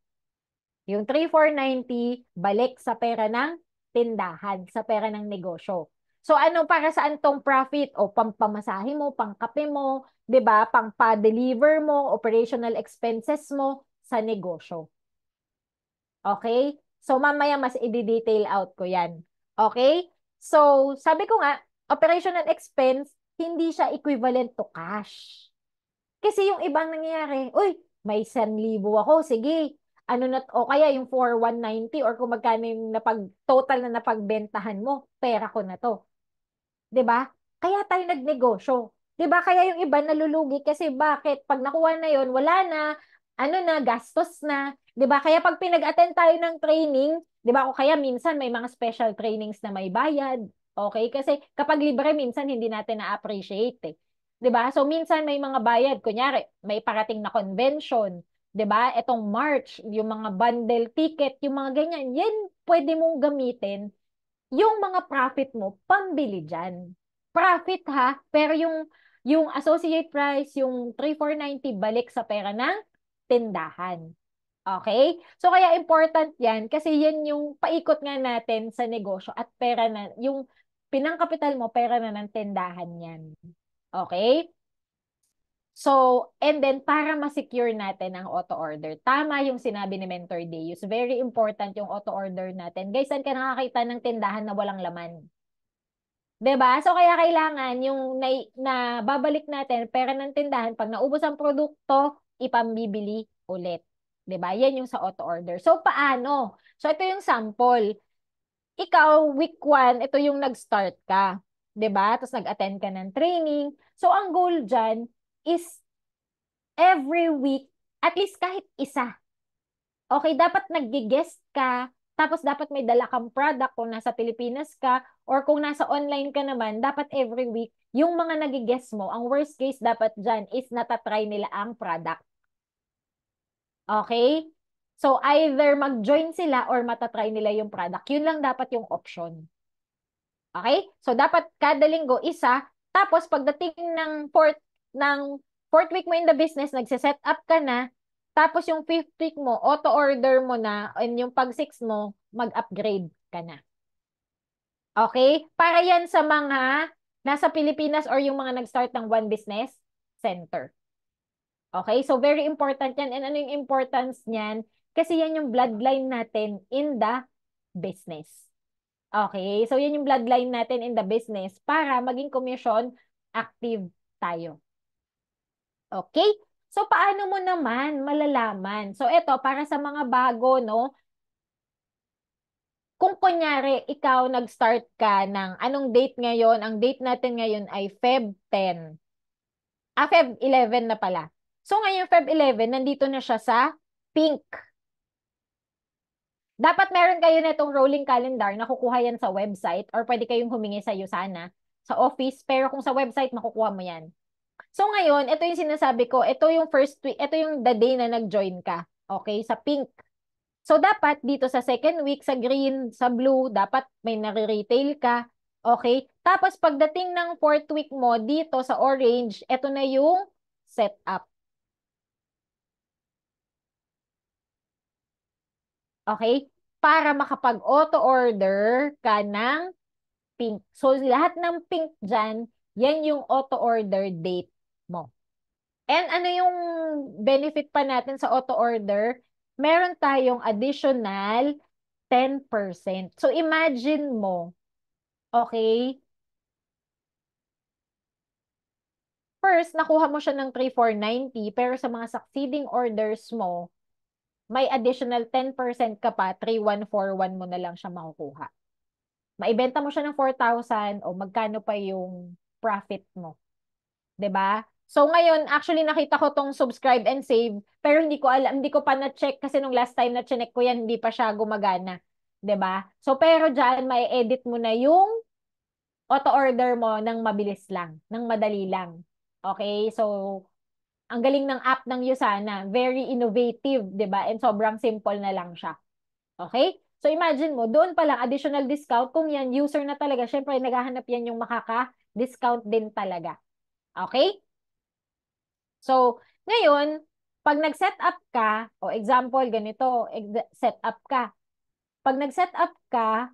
Yung 3,490, balik sa pera ng tindahan, sa pera ng negosyo. So ano, para saan tong profit? O pampamasahe mo, pangkape mo, 'di ba? Pangpa-deliver mo, operational expenses mo sa negosyo. Okay? So mamaya mas i-detail out ko 'yan. Okay? So sabi ko nga, operational expense hindi siya equivalent to cash. Kasi yung ibang nangyayari, uy, may 1,000 ako, sige. Ano na, o kaya yung 4,190 or kung magkano yung total na napagbentahan mo, pera ko na to. 'Di ba? Kaya tayo nagnegosyo. 'Di ba? Kaya yung iba nalulugi kasi bakit? Pag nakuha na yon, wala na, ano na, gastos na. 'Di ba? Kaya pag pinag-attend tayo ng training, 'di ba? O kaya minsan may mga special trainings na may bayad. Okay? Kasi kapag libre, minsan hindi natin na-appreciate eh. 'Di ba? So minsan may mga bayad, kunyari, may parating na convention, 'di ba? Etong March, yung mga bundle ticket, yung mga ganyan, yan pwede mong gamitin yung mga profit mo pambili diyan. Profit ha, pero yung associate price, yung 3,490 balik sa pera ng tindahan. Okay? So kaya important 'yan kasi yan yung paikot nga natin sa negosyo at pera na yung pinangkapital mo, pera na ng tindahan 'yan. Okay? So, and then para ma-secure natin ang auto-order. Tama yung sinabi ni Mentor Deus. Very important yung auto-order natin. Guys, saan ka nakakita ng tindahan na walang laman? 'Di ba? So kaya kailangan yung na babalik natin pera ng tindahan pag naubos ang produkto, ipambibili ulit. 'Di ba? Yan yung sa auto order. So paano? So ito yung sample. Ikaw week 1, ito yung nag-start ka. 'Di ba? Tapos nag-attend ka ng training. So ang goal diyan is every week at least kahit isa. Okay, dapat nag-guest ka, tapos dapat may dala kang product kung nasa Pilipinas ka, or kung nasa online ka naman, dapat every week, yung mga nag-guest mo, ang worst case dapat dyan is natatry nila ang product. Okay? So, either mag-join sila or matatry nila yung product. Yun lang dapat yung option. Okay? So, dapat kada linggo, isa. Tapos, pagdating ng fourth week mo in the business, nagse-set up ka na. Tapos, yung fifth week mo, auto-order mo na. And yung pag-six mo, mag-upgrade ka na. Okay? Para yan sa mga nasa Pilipinas or yung mga nag-start ng One Business Center. Okay? So, very important yan. And ano yung importance niyan? Kasi yan yung bloodline natin in the business. Okay, so yan yung bloodline natin in the business para maging commission active tayo. Okay? So paano mo naman malalaman? So ito, para sa mga bago, no? Kung kunyari, ikaw nag-start ka ng anong date ngayon? Ang date natin ngayon ay Feb 10. Feb 11 na pala. So ngayon, Feb 11, nandito na siya sa pink. Dapat meron kayo netong rolling calendar na kukuha yan sa website or pwede kayong humingi sa Usana sa office, pero kung sa website, makukuha mo yan. So ngayon, ito yung sinasabi ko, ito yung first week, ito yung the day na nag-join ka. Okay, sa pink. So dapat dito sa second week, sa green, sa blue, dapat may nare-retail ka. Okay? Tapos pagdating ng fourth week mo, dito sa orange, ito na yung setup. Okay? Para makapag-auto order ka ng pink. So, lahat ng pink dyan, yan yung auto order date mo. And ano yung benefit pa natin sa auto order? Meron tayong additional 10%. So, imagine mo, okay, first, nakuha mo siya ng 3,490, pero sa mga succeeding orders mo, may additional 10% ka pa, 3,141 mo na lang siya makukuha. Maibenta mo siya ng 4,000 o magkano pa yung profit mo. 'Di ba? So ngayon, actually nakita ko tong subscribe and save, pero hindi ko alam, hindi ko pa na-check kasi nung last time na check ko yan, hindi pa siya gumagana. 'Di ba? So pero diyan may edit mo na yung auto order mo ng mabilis lang, ng madali lang. Okay? So ang galing ng app ng Usana, very innovative, 'di ba? And sobrang simple na lang siya. Okay? So imagine mo, doon pa lang additional discount kung yan user na talaga, syempre naghahanap yan yung makaka-discount din talaga. Okay? So, ngayon, pag nag-set up ka, o example, ganito, set up ka. Pag nag-set up ka,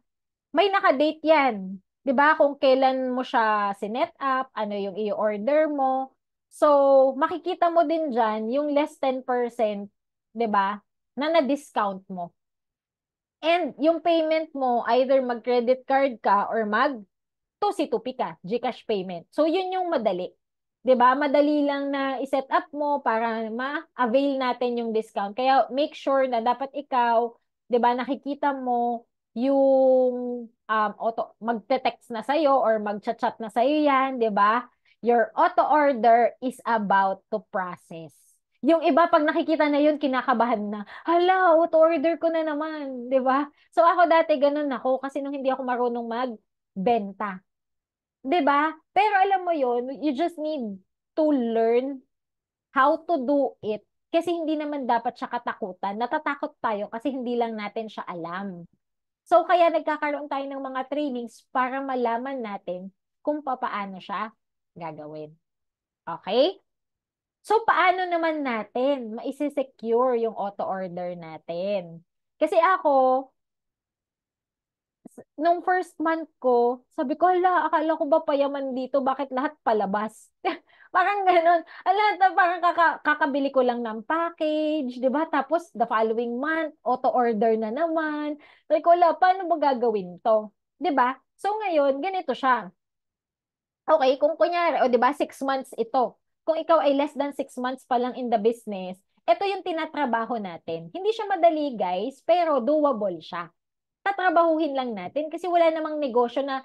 may naka-date yan. 'Di ba? Kung kailan mo siya sinet up, ano yung i-order mo. So, makikita mo din dyan yung less 10%, 'di ba? Na na-discount mo. And yung payment mo, either mag-credit card ka or mag-2C2P ka, GCash payment. So, yun yung madali. 'Di ba? Madali lang na i-set up mo para ma-avail natin yung discount. Kaya make sure na dapat ikaw, 'di ba, nakikita mo yung auto magte-text na sa'yo or magchat-chat na sa'yo yan, 'di ba? Your auto order is about to process. Yung iba, pag nakikita na yun, kinakabahan na. Hala, auto-order ko na naman, di ba? So ako dati ganun ako kasi nung hindi ako marunong magbenta. Di ba? Pero alam mo yun, you just need to learn how to do it. Kasi hindi naman dapat siya katakutan. Natatakot tayo kasi hindi lang natin siya alam. So kaya nagkakaroon tayo ng mga trainings para malaman natin kung paano siya gagawin. Okay? So, paano naman natin maisi-secure yung auto order natin? Kasi ako, nung first month ko, sabi ko, hala, akala ko ba payaman dito? Bakit lahat palabas? Parang ganun. Ala, parang kakabili ko lang ng package, di ba? Tapos, the following month, auto order na naman. Sabi ko, hala, paano ba gagawin to? Di ba? So, ngayon, ganito siya. Okay, kung kunyari, o di ba, 6 months ito. Kung ikaw ay less than 6 months pa lang in the business, ito yung tinatrabaho natin. Hindi siya madali, guys, pero doable siya. Tatrabahuhin lang natin kasi wala namang negosyo na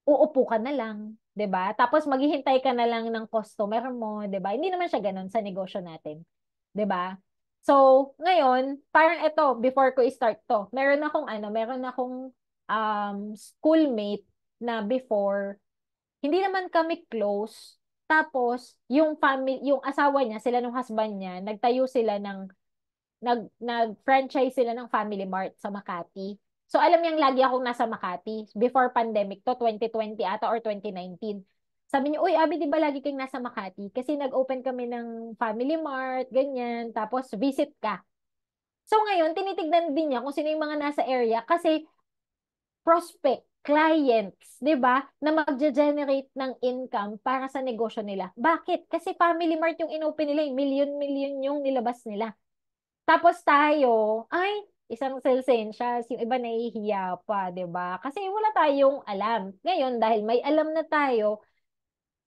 uupo ka na lang, 'di ba? Tapos maghihintay ka na lang ng customer mo, 'di ba? Hindi naman siya ganoon sa negosyo natin, 'di ba? So, ngayon, parang ito, before ko i-start to, meron akong schoolmate na before, hindi naman kami close. Tapos, yung asawa niya, sila ng husband niya, nag-franchise sila ng Family Mart sa Makati. So, alam niyang lagi akong nasa Makati. Before pandemic to, 2020 ata or 2019. Sabi niya, uy, Abi, di ba lagi kang nasa Makati? Kasi nag-open kami ng Family Mart, ganyan. Tapos, visit ka. So, ngayon, tinitignan din niya kung sino yung mga nasa area kasi prospect, clients, 'di ba, na magge-generate ng income para sa negosyo nila. Bakit? Kasi Family Mart yung inopen nila, million-million yung nilabas nila. Tapos tayo, ay, isang sales, yung iba nahihiya pa, 'di ba? Kasi wala tayong alam. Ngayon, dahil may alam na tayo,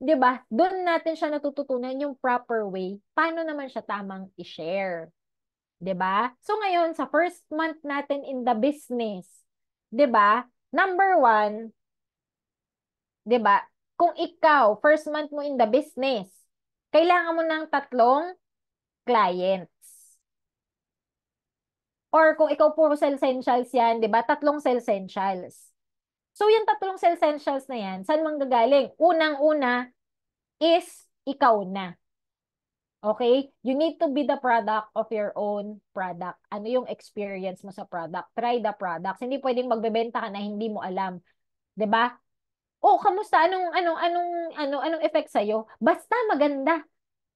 'di ba? Doon natin siya natututunan yung proper way. Paano naman siya tamang i-share, 'di ba? So ngayon, sa first month natin in the business, 'di ba? Number one, 'di ba? Kung ikaw, first month mo in the business, kailangan mo ng 3 clients. Or kung ikaw puro sales essentials yan, di ba? 3 sales essentials. So, yung 3 sales essentials na yan, saan manggagaling? Unang-una is ikaw na. Okay? You need to be the product of your own product. Ano yung experience mo sa product? Try the products. Hindi pwedeng magbebenta ka na hindi mo alam. 'Di ba? Oh, kamusta? Anong effect sa'yo? Basta maganda.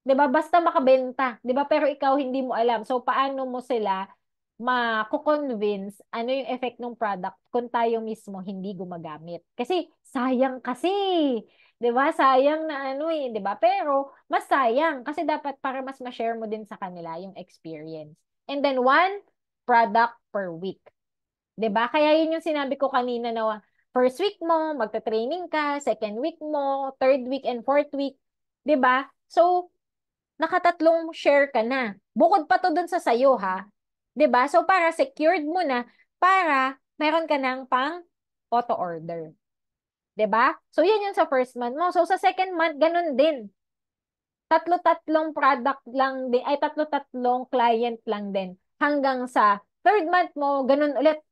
'Di ba? Basta makabenta, 'di ba? Pero ikaw hindi mo alam. So paano mo sila mako-convince ano yung effect ng product kung tayo mismo hindi gumagamit? Kasi sayang kasi, 'di ba? Sayang na ano 'di ba? Pero mas sayang kasi dapat para mas ma-share mo din sa kanila yung experience. And then one product per week. 'Di ba? Kaya yun yung sinabi ko kanina na first week mo, magta-training ka, second week mo, third week and fourth week, 'di ba? So, nakatatlong share ka na. Bukod pa to dun sa sayo, ha? 'Di ba? So, para secured mo na, para meron ka ng pang auto order. 'Di ba? So, yan yung sa first month mo. So, sa second month, ganun din. Tatlo-tatlong product lang din, ay tatlo-tatlong client lang din. Hanggang sa third month mo, ganun ulit,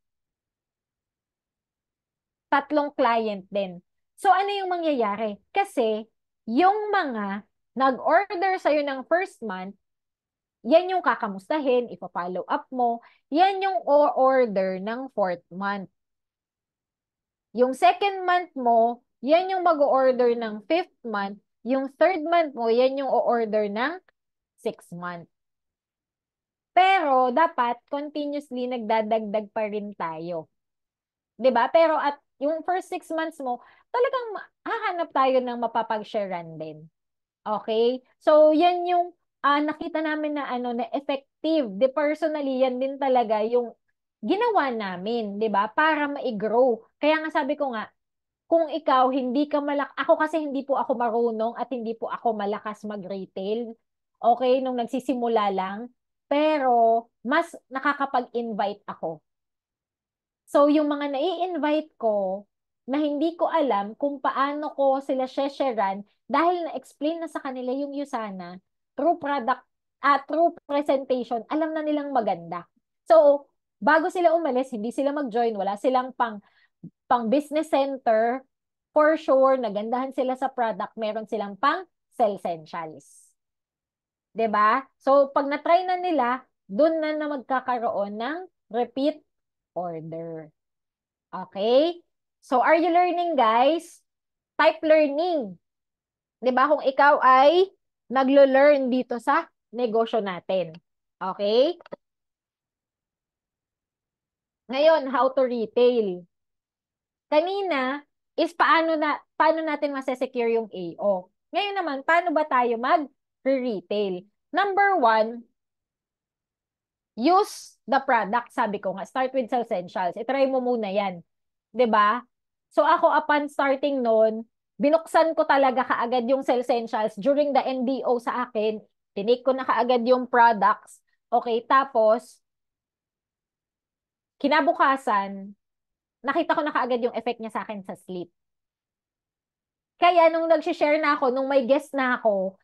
3 client din. So, ano yung mangyayari? Kasi, yung mga nag-order sa'yo ng first month, yan yung kakamustahin, ipa-follow up mo, yan yung o-order ng fourth month. Yung second month mo, yan yung mag-order ng fifth month. Yung third month mo, yan yung o-order ng sixth month. Pero, dapat, continuously nagdadagdag pa rin tayo. 'Di ba? Pero at yung first 6 months mo, talagang hahanap tayo ng mapapag-sharean din. Okay? So, yan yung nakita namin na na effective. Personally, yan din talaga yung ginawa namin, 'di ba? Para ma-grow. Kaya nga sabi ko nga, kung ikaw hindi ka ako kasi hindi po ako marunong at hindi po ako malakas mag-retail. Okay, nung nagsisimula lang, pero mas nakakapag-invite ako. So, yung mga nai-invite ko, na hindi ko alam kung paano ko sila shesheran dahil na-explain na sa kanila yung Usana, through product, through presentation, alam na nilang maganda. So, bago sila umalis, hindi sila mag-join, wala silang pang business center, for sure, nagandahan sila sa product, meron silang pang sell essentials. 'Di ba? So, pag na-try na nila, doon na magkakaroon ng repeat order. Okay? So, are you learning, guys? Type learning. 'Di ba? Kung ikaw ay naglo-learn dito sa negosyo natin. Okay? Ngayon, how to retail. Kanina is paano natin masesecure yung AO. Ngayon naman, paano ba tayo mag-retail? Number one, use the product. Sabi ko nga, start with essentials. I-try mo muna yan. 'Di ba? So ako, upon starting noon, binuksan ko talaga kaagad yung Cell Essentials during the NDO sa akin. Tinake ko na kaagad yung products. Okay, tapos, kinabukasan, nakita ko na kaagad yung effect niya sa akin sa sleep. Kaya nung nag-share na ako, nung may guest na ako,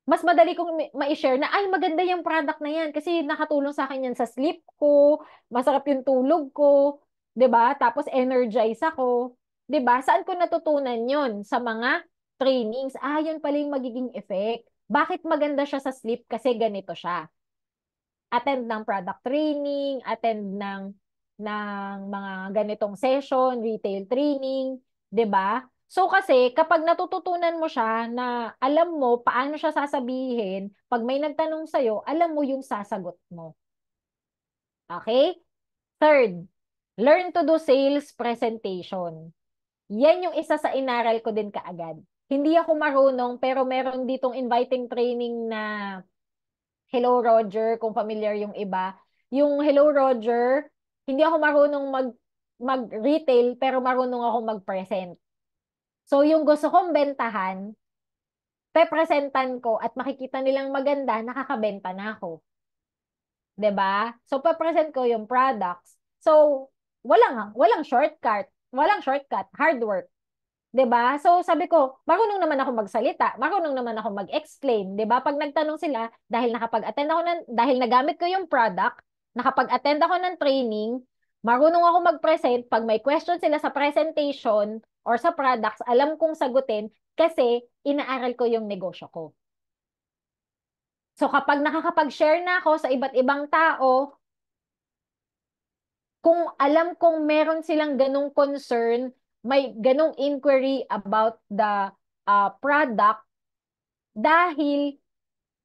mas madali kong ma-share na, ay, maganda yung product na yan kasi nakatulong sa akin yan sa sleep ko, masarap yung tulog ko, 'di ba? Tapos energize ako, 'di ba? Saan ko natutunan yun? Sa mga trainings. Ah, yun pala yung magiging effect. Bakit maganda siya sa sleep? Kasi ganito siya. Attend ng product training, attend ng mga ganitong session, retail training, 'di ba? So kasi kapag natututunan mo siya na alam mo paano siya sasabihin, pag may nagtanong sa'yo, alam mo yung sasagot mo. Okay? Third, learn to do sales presentation. Yan yung isa sa inaral ko din kaagad. Hindi ako marunong pero meron ditong inviting training na Hello Roger, kung familiar yung iba. Yung Hello Roger, hindi ako marunong mag-retail pero marunong ako mag-present. So yung gusto kong bentahan, pepresentan ko at makikita nilang maganda, nakakabenta na ako. 'Di ba? So pepresent ko yung products. So walang shortcut, hard work. 'Di ba? So sabi ko, marunong naman ako magsalita, marunong naman ako mag-explain, 'di ba? Pag nagtanong sila, dahil nagamit ko yung product, nakapag-attend ako ng training, marunong ako mag-present, pag may question sila sa presentation or sa products, alam kong sagutin kasi inaaral ko yung negosyo ko. So kapag nakakapag-share na ako sa iba't ibang tao, kung alam kong meron silang ganong concern, may ganong inquiry about the product, dahil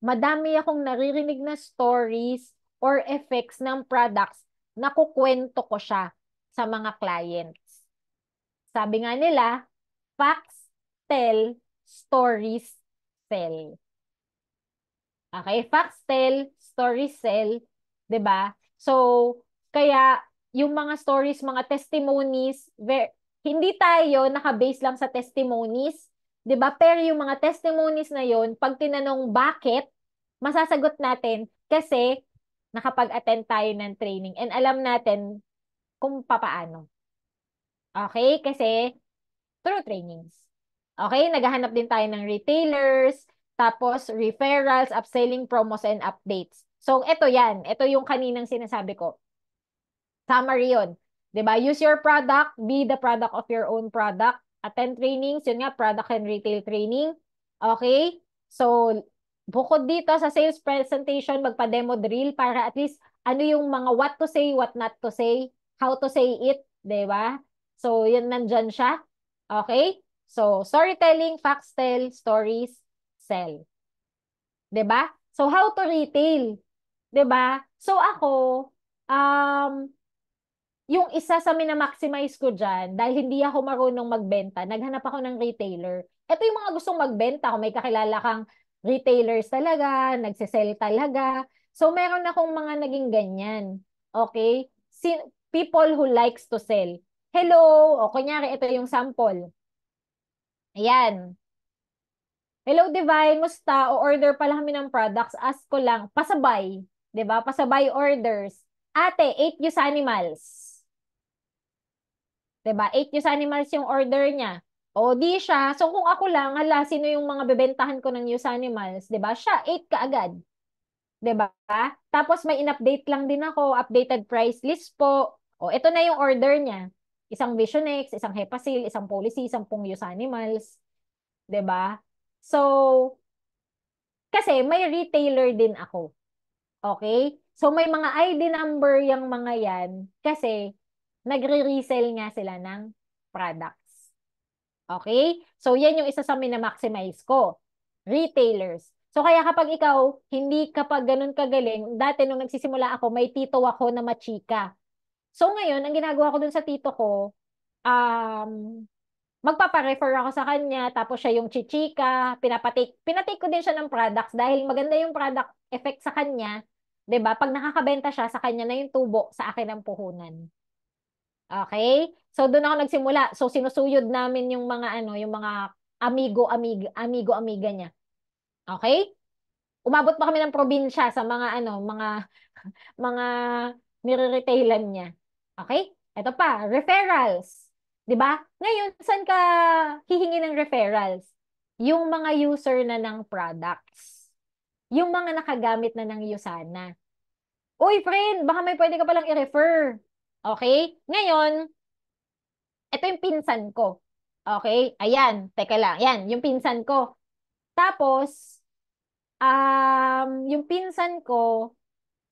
madami akong naririnig na stories or effects ng products, nakukwento ko siya sa mga clients. Sabi nga nila, facts tell, stories sell. Okay, facts tell, stories sell, 'di ba? So, kaya yung mga stories, mga testimonies, hindi tayo naka-base lang sa testimonies, 'di ba? Pero yung mga testimonies na yon, pag tinanong bakit, masasagot natin kasi nakapag-attend tayo ng training and alam natin kung papaano. Okay? Kasi through trainings. Okay? Naghahanap din tayo ng retailers, tapos referrals, upselling, promos, and updates. So, ito yan. Ito yung kaninang sinasabi ko. Summary yun. 'Di ba? Use your product, be the product of your own product. Attend trainings, yun nga, product and retail training. Okay? So, bukod dito sa sales presentation, magpa-demo drill para at least ano yung mga what to say, what not to say, how to say it, 'di ba? So, yun nandyan siya. Okay? So, storytelling, facts tell, stories sell. 'Di ba? So, how to retail? 'Di ba? So, ako, yung isa sa minamaximize ko dyan, dahil hindi ako marunong magbenta, naghanap ako ng retailer. Ito yung mga gustong magbenta. Kung may kakilala kang retailers talaga, nagsisell talaga. So, meron akong mga naging ganyan. Okay? People who likes to sell. Hello! O, kunyari, ito yung sample. Ayan. Hello, Divine. Musta? O-order pala kami ng products. Ask ko lang. Pasabay. 'Di ba? Pasabay orders. Ate, 8 use animals. 'Di ba? 8 use animals yung order niya. O di siya. So kung ako lang, hala, sino yung mga bebentahan ko ng use animals? 'Di ba? Siya, 8 kaagad. 'Di ba? Tapos may in-update lang din ako, updated price list po. O ito na yung order niya. Isang Visionex, isang Hepasil, isang Policy, 10 use animals. 'Di ba? So, kasi may retailer din ako. Okay? So may mga ID number yung mga yan kasi nagre-resell nga sila ng products. Okay? So yan yung isa sa minamaximize ko. Retailers. So kaya kapag ikaw, hindi kapag ganun kagaling, dati nung nagsisimula ako, may tito ako na machika. So ngayon, ang ginagawa ko dun sa tito ko, um, magpapa-refer ako sa kanya, tapos siya yung chichika, pinatake ko din siya ng products dahil maganda yung product effect sa kanya, 'di ba? Pag nakakabenta siya, sa kanya na yung tubo, sa akin ang puhunan. Okay? So doon ako nagsimula. So sinusuyod namin yung mga amiga niya. Okay? Umabot pa kami ng probinsya sa mga mga nire-retailan niya. Okay? Ito pa, referrals. 'Di ba? Ngayon, saan ka hihingi ng referrals? Yung mga user na ng products. Yung mga nakagamit na ng Usana. Uy, friend, baka may pwede ka palang i-refer. Okay? Ngayon, ito yung pinsan ko. Okay? Ayan, teka lang. Yan, yung pinsan ko. Tapos, yung pinsan ko,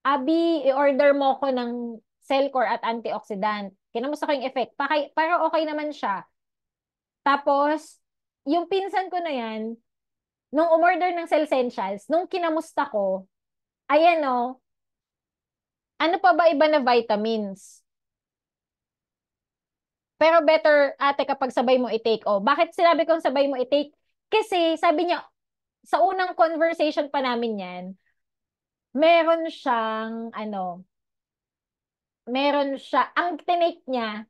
Abi, i-order mo ko ng Cellcore at antioxidant. Kinamusta ko yung effect? Pero okay naman siya. Tapos, yung pinsan ko na yan, nung umorder ng Cellessentials, nung kinamusta ko, ayan o, ano pa ba iba na vitamins? Pero better, ate, kapag sabay mo i-take. Oh, bakit sinabi kong sabay mo i-take? Kasi, sabi niya, sa unang conversation pa namin yan, meron siyang, ang tinake niya,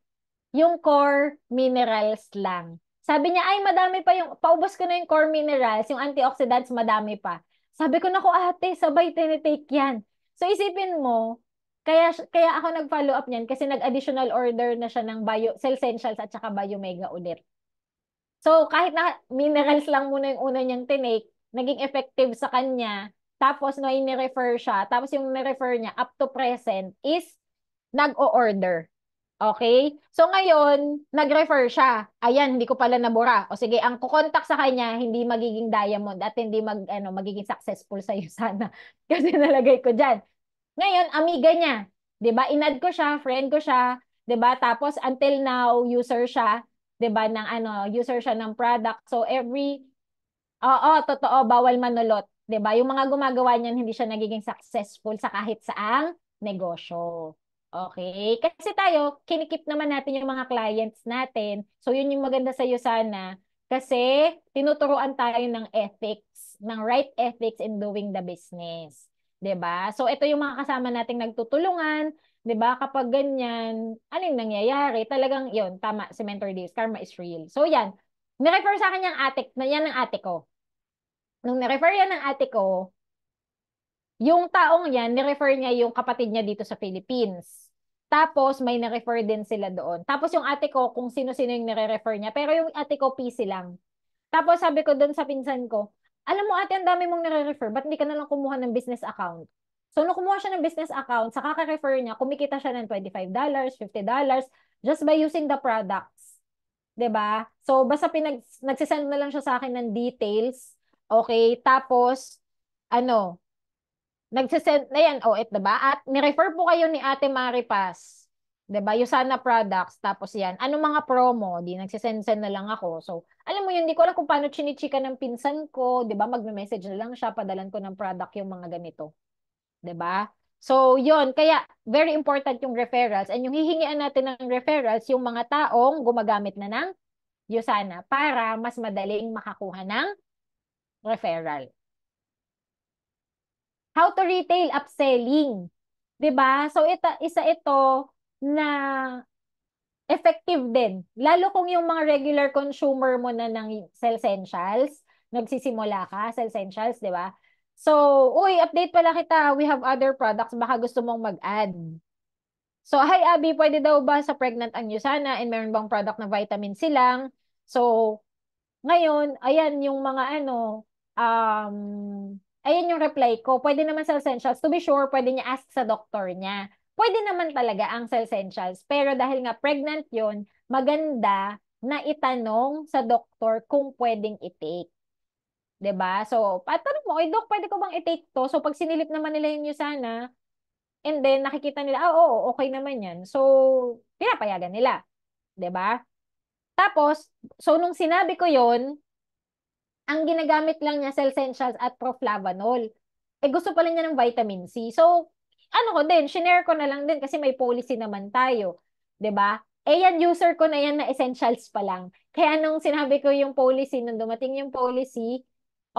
yung core minerals lang. Sabi niya, ay, madami pa yung, paubos ko na yung core minerals, yung antioxidants, madami pa. Sabi ko, naku ate, sabay tinitake yan. So, isipin mo, kaya ako nag-follow up niyan kasi nag-additional order na siya ng Cellessentials at saka Biomega ulit. So, kahit na minerals lang muna yung una niyang tinake, naging effective sa kanya, tapos no, ni-refer siya, tapos yung ni-refer niya up to present is nag-o-order. Okay? So ngayon, nag-refer siya. Ayan, hindi ko pala nabura. O sige, ang kukontak sa kanya, hindi magiging diamond at hindi magiging successful sa'yo sana. Kasi nalagay ko dyan. Ngayon, amiga niya. 'Di ba? Inad ko siya, friend ko siya. 'Di ba? Tapos until now, user siya. 'Di ba? User siya ng product. So oo, totoo, bawal manulot. 'Di ba? Yung mga gumagawa niyan, hindi siya nagiging successful sa kahit saang negosyo. Okay? Kasi tayo, kinikip naman natin yung mga clients natin. So, yun yung maganda sa iyo sana. Kasi, tinuturuan tayo ng ethics, ng right ethics in doing the business. 'Di ba? So, ito yung mga kasama nating nagtutulungan. 'Di ba? Kapag ganyan, ano yung nangyayari? Talagang, yun, tama, si Mentor Days, karma is real. So, yan. Nirefer sa akin yan ng ate ko. Nung nirefer yan ng ate ko, yung taong yan, nirefer niya yung kapatid niya dito sa Philippines. Tapos, may nirefer din sila doon. Tapos, yung ate ko, kung sino-sino yung nire-refer niya. Pero yung ate ko, PC lang. Tapos, sabi ko doon sa pinsan ko, alam mo ate, ang dami mong nire-refer. Ba't hindi ka na lang kumuha ng business account? So, nung kumuha siya ng business account, sa kaka-refer niya, kumikita siya ng $25, $50, just by using the products. 'Di ba? So, basta nagsisend na lang siya sa akin ng details. Okay? Tapos, nagsisend na yan, ito ba? At ni-refer po kayo ni Ate Maripas. 'Di ba? Usana products, tapos yan. Ano mga promo? Di nagsisend-send na lang ako. So, alam mo yun, hindi ko alam kung paano chinichika ng pinsan ko. 'Di ba? Magme-message na lang siya, padalan ko ng product yung mga ganito. 'Di ba? So, yun. Kaya, very important yung referrals. And yung hihingian natin ng referrals, yung mga taong gumagamit na ng Usana para mas madaling makakuha ng referral. How to retail upselling. 'Di ba? So isa ito na effective din. Lalo kung yung mga regular consumer mo na ng Cellessentials, nagsisimula ka, Cellessentials, 'di ba? So, uy, update pala kita. We have other products. Baka gusto mong mag-add. So, hi Abby, pwede daw ba sa pregnant ang Usana and meron bang product na vitamin C lang? So, ngayon, ayan yung mga ayan yung reply ko. Pwede naman sa essentials. To be sure, pwede niya ask sa doktor niya. Pwede naman talaga ang essentials. Pero dahil nga pregnant yun, maganda na itanong sa doktor kung pwedeng i-take. 'Di ba? So, patanong mo, Dok, pwede ko bang i-take to? So, pag sinilip naman nila yun sana, and then nakikita nila, oo, okay naman yan. So, pinapayagan nila. 'Di ba? Tapos, so nung sinabi ko yon, ang ginagamit lang niya Cellessentials at Proflavanol. Gusto pala niya ng vitamin C. So, shinare ko na lang din kasi may policy naman tayo. 'Di ba? Yan, user ko na yan na essentials pa lang. Kaya nung sinabi ko yung policy, nung dumating yung policy,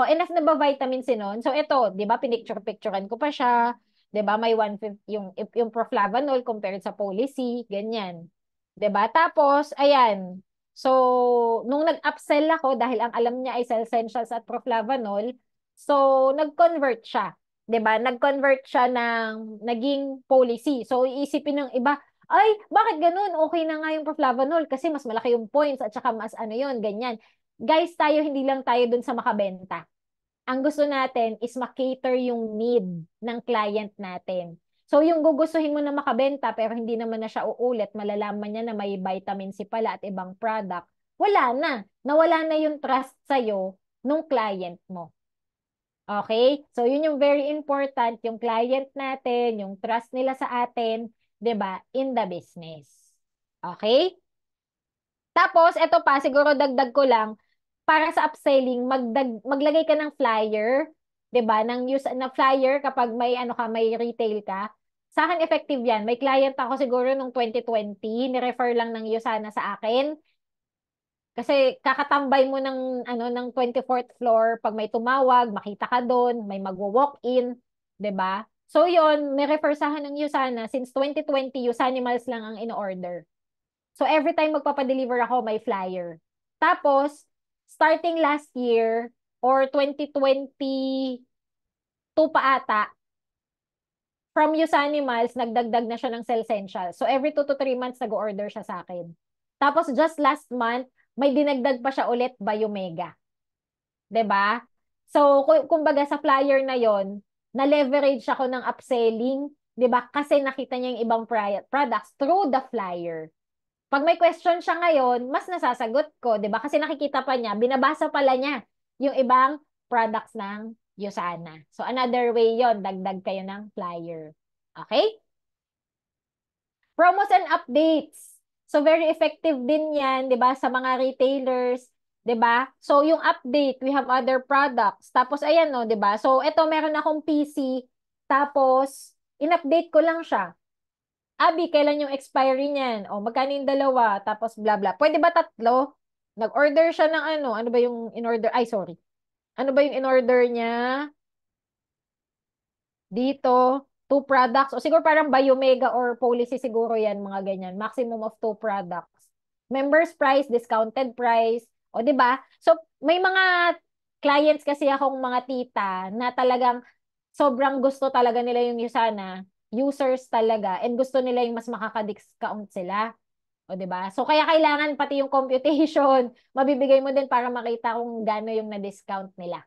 enough na ba vitamin C nun? So, ito, 'di ba, pinicture-picturean ko pa siya. 'Di ba, may 150 yung Proflavanol compared sa policy, ganyan. 'Di ba? Tapos, ayan. So, nung nag-upsell ako, dahil ang alam niya ay Cellsentials at Proflavanol, so nag-convert siya. 'Di ba? Nag-convert siya ng naging policy. So, iisipin ng iba, ay, bakit ganun? Okay na nga yung Proflavanol kasi mas malaki yung points at saka mas ano yun, ganyan. Guys, tayo hindi lang tayo dun sa makabenta. Ang gusto natin is makater yung need ng client natin. So, yung gugustuhin mo na makabenta pero hindi naman na siya uulit, malalaman niya na may vitamin C pala at ibang product, wala na. Nawala na yung trust sa'yo nung client mo. Okay? So, yun yung very important, yung client natin, yung trust nila sa atin, 'di ba, in the business. Okay? Tapos, eto pa, siguro dagdag ko lang, para sa upselling, maglagay ka ng flyer, 'di ba? Na flyer kapag may ano ka, may retail ka. Sa akin effective 'yan. May client ako siguro nung 2020, ni-refer lang ng Yusana sa akin. Kasi kakatambay mo ng ano ng 24th floor, pag may tumawag, makita ka doon, may magwo-walk-in, 'di ba? So 'yon, ni-refer sa akin ng Yusana since 2020, Yusanimals lang ang in-order. So every time magpapadeliver ako, may flyer. Tapos, starting last year or 2022 pa ata, from Yusanimals, nagdagdag na siya ng Cellsential. So every 2 to 3 months, nag-order siya sa akin. Tapos just last month, may dinagdag pa siya ulit Biomega. 'Di ba? So, kumbaga sa flyer na yon, na-leverage ako ng upselling, 'di ba? Kasi nakita niya yung ibang products through the flyer. Pag may question siya ngayon, mas nasasagot ko, 'di ba? Kasi nakikita pa niya, binabasa pala niya yung ibang products ng Yusana. So another way 'yon, dagdag kayo ng flyer. Okay? Promos and updates. So very effective din 'yan, 'di ba, sa mga retailers, 'di ba? So yung update, we have other products. Tapos ayan no, 'di ba? So ito meron akong PC, tapos in-update ko lang siya. Abi, kailan yung expiry niyan? O, magkano yung dalawa? Tapos bla bla. Pwede ba tatlo? Nag-order siya ng ano ba yung in-order? Ay, sorry. Ano ba yung in-order niya? Dito, 2 products. O siguro parang Biomega or Policy siguro yan, mga ganyan. Maximum of 2 products. Members price, discounted price. O, di ba? So, may mga clients kasi akong mga tita na talagang sobrang gusto talaga nila yung Yusana, users talaga, and gusto nila yung mas makaka-discount sila. O, di ba? So, kaya kailangan pati yung computation, mabibigay mo din para makita kung gaano yung na-discount nila.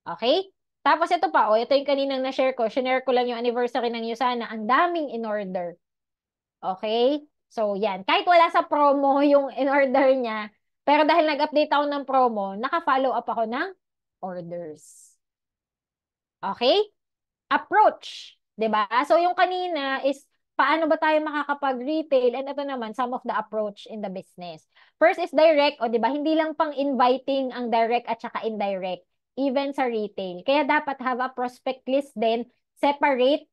Okay? Tapos ito pa, ito yung kaninang na-share ko. Share ko lang yung anniversary ng Yusana. Ang daming in-order. Okay? So, yan. Kahit wala sa promo yung in-order niya, pero dahil nag-update ako ng promo, naka-follow up ako ng orders. Okay? Approach. 'Di ba? So, yung kanina is, paano ba tayo makakapag-retail? And ito naman, some of the approach in the business. First is direct, o 'di ba? Hindi lang pang inviting ang direct at saka indirect, even sa retail. Kaya dapat have a prospect list din, separate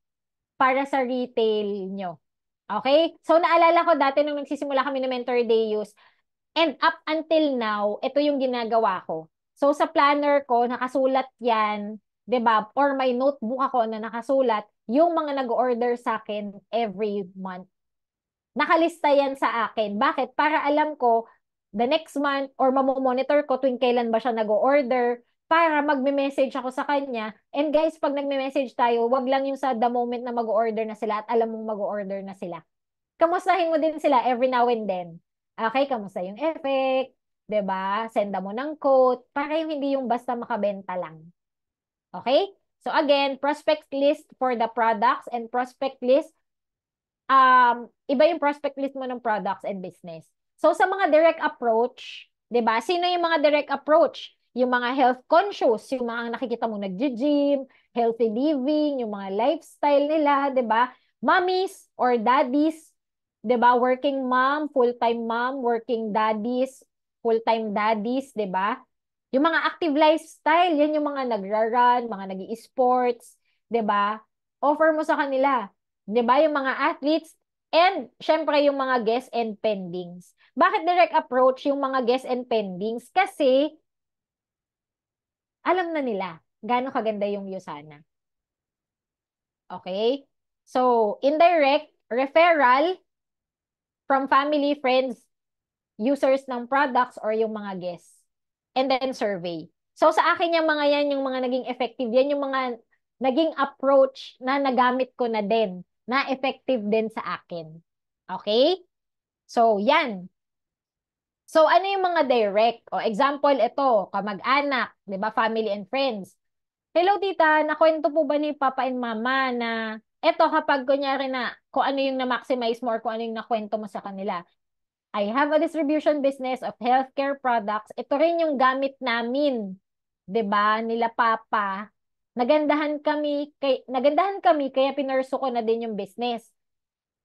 para sa retail nyo. Okay? So, naalala ko dati nung nagsisimula kami ng Mentor Day Use, and up until now, ito yung ginagawa ko. So, sa planner ko, nakasulat yan, 'di ba? Or may notebook ako na nakasulat yung mga nag-order sa akin every month. Nakalista yan sa akin. Bakit? Para alam ko the next month or mamomonitor ko tuwing kailan ba siya nag-order para magme-message ako sa kanya. And guys, pag nagme-message tayo, wag lang yung sa the moment na mag-order na sila at alam mong mag-order na sila. Kamustahin mo din sila every now and then. Okay, kamusta yung effect? 'Di ba? Senda mo ng quote para yung hindi yung basta makabenta lang. Okay? So again, prospect list for the products and prospect list, iba yung prospect list mo ng products and business. So sa mga direct approach, 'di ba? Sino yung mga direct approach? Yung mga health conscious, yung mga nakikita mo nagji-gym, healthy living, yung mga lifestyle nila, 'di ba? Mommies or daddies, 'di ba? Working mom, working daddies, full-time daddies, 'di ba? Yung mga active lifestyle, yan yung mga nagra-run, mga nag-i-sports, 'di ba? Offer mo sa kanila, 'di ba? Yung mga athletes and syempre yung mga guests and pendings. Bakit direct approach yung mga guests and pendings? Kasi alam na nila gaano kaganda yung Yusana. Okay? So, indirect referral from family, friends, users ng products or yung mga guests. And then survey. So sa akin yung mga yan, yung mga naging effective, yan yung mga naging approach na nagamit ko na din, na effective din sa akin. Okay? So yan. So ano yung mga direct? O example, ito, kamag-anak, 'di ba, family and friends. Hello tita, nakwento po ba ni Papa and Mama na eto kapag kunyari na kung ano yung na-maximize mo or kung ano yung nakwento mo sa kanila. I have a distribution business of healthcare products. Ito rin yung gamit namin. 'Di ba? Nila Papa. Nagandahan kami kaya pinurso ko na din yung business.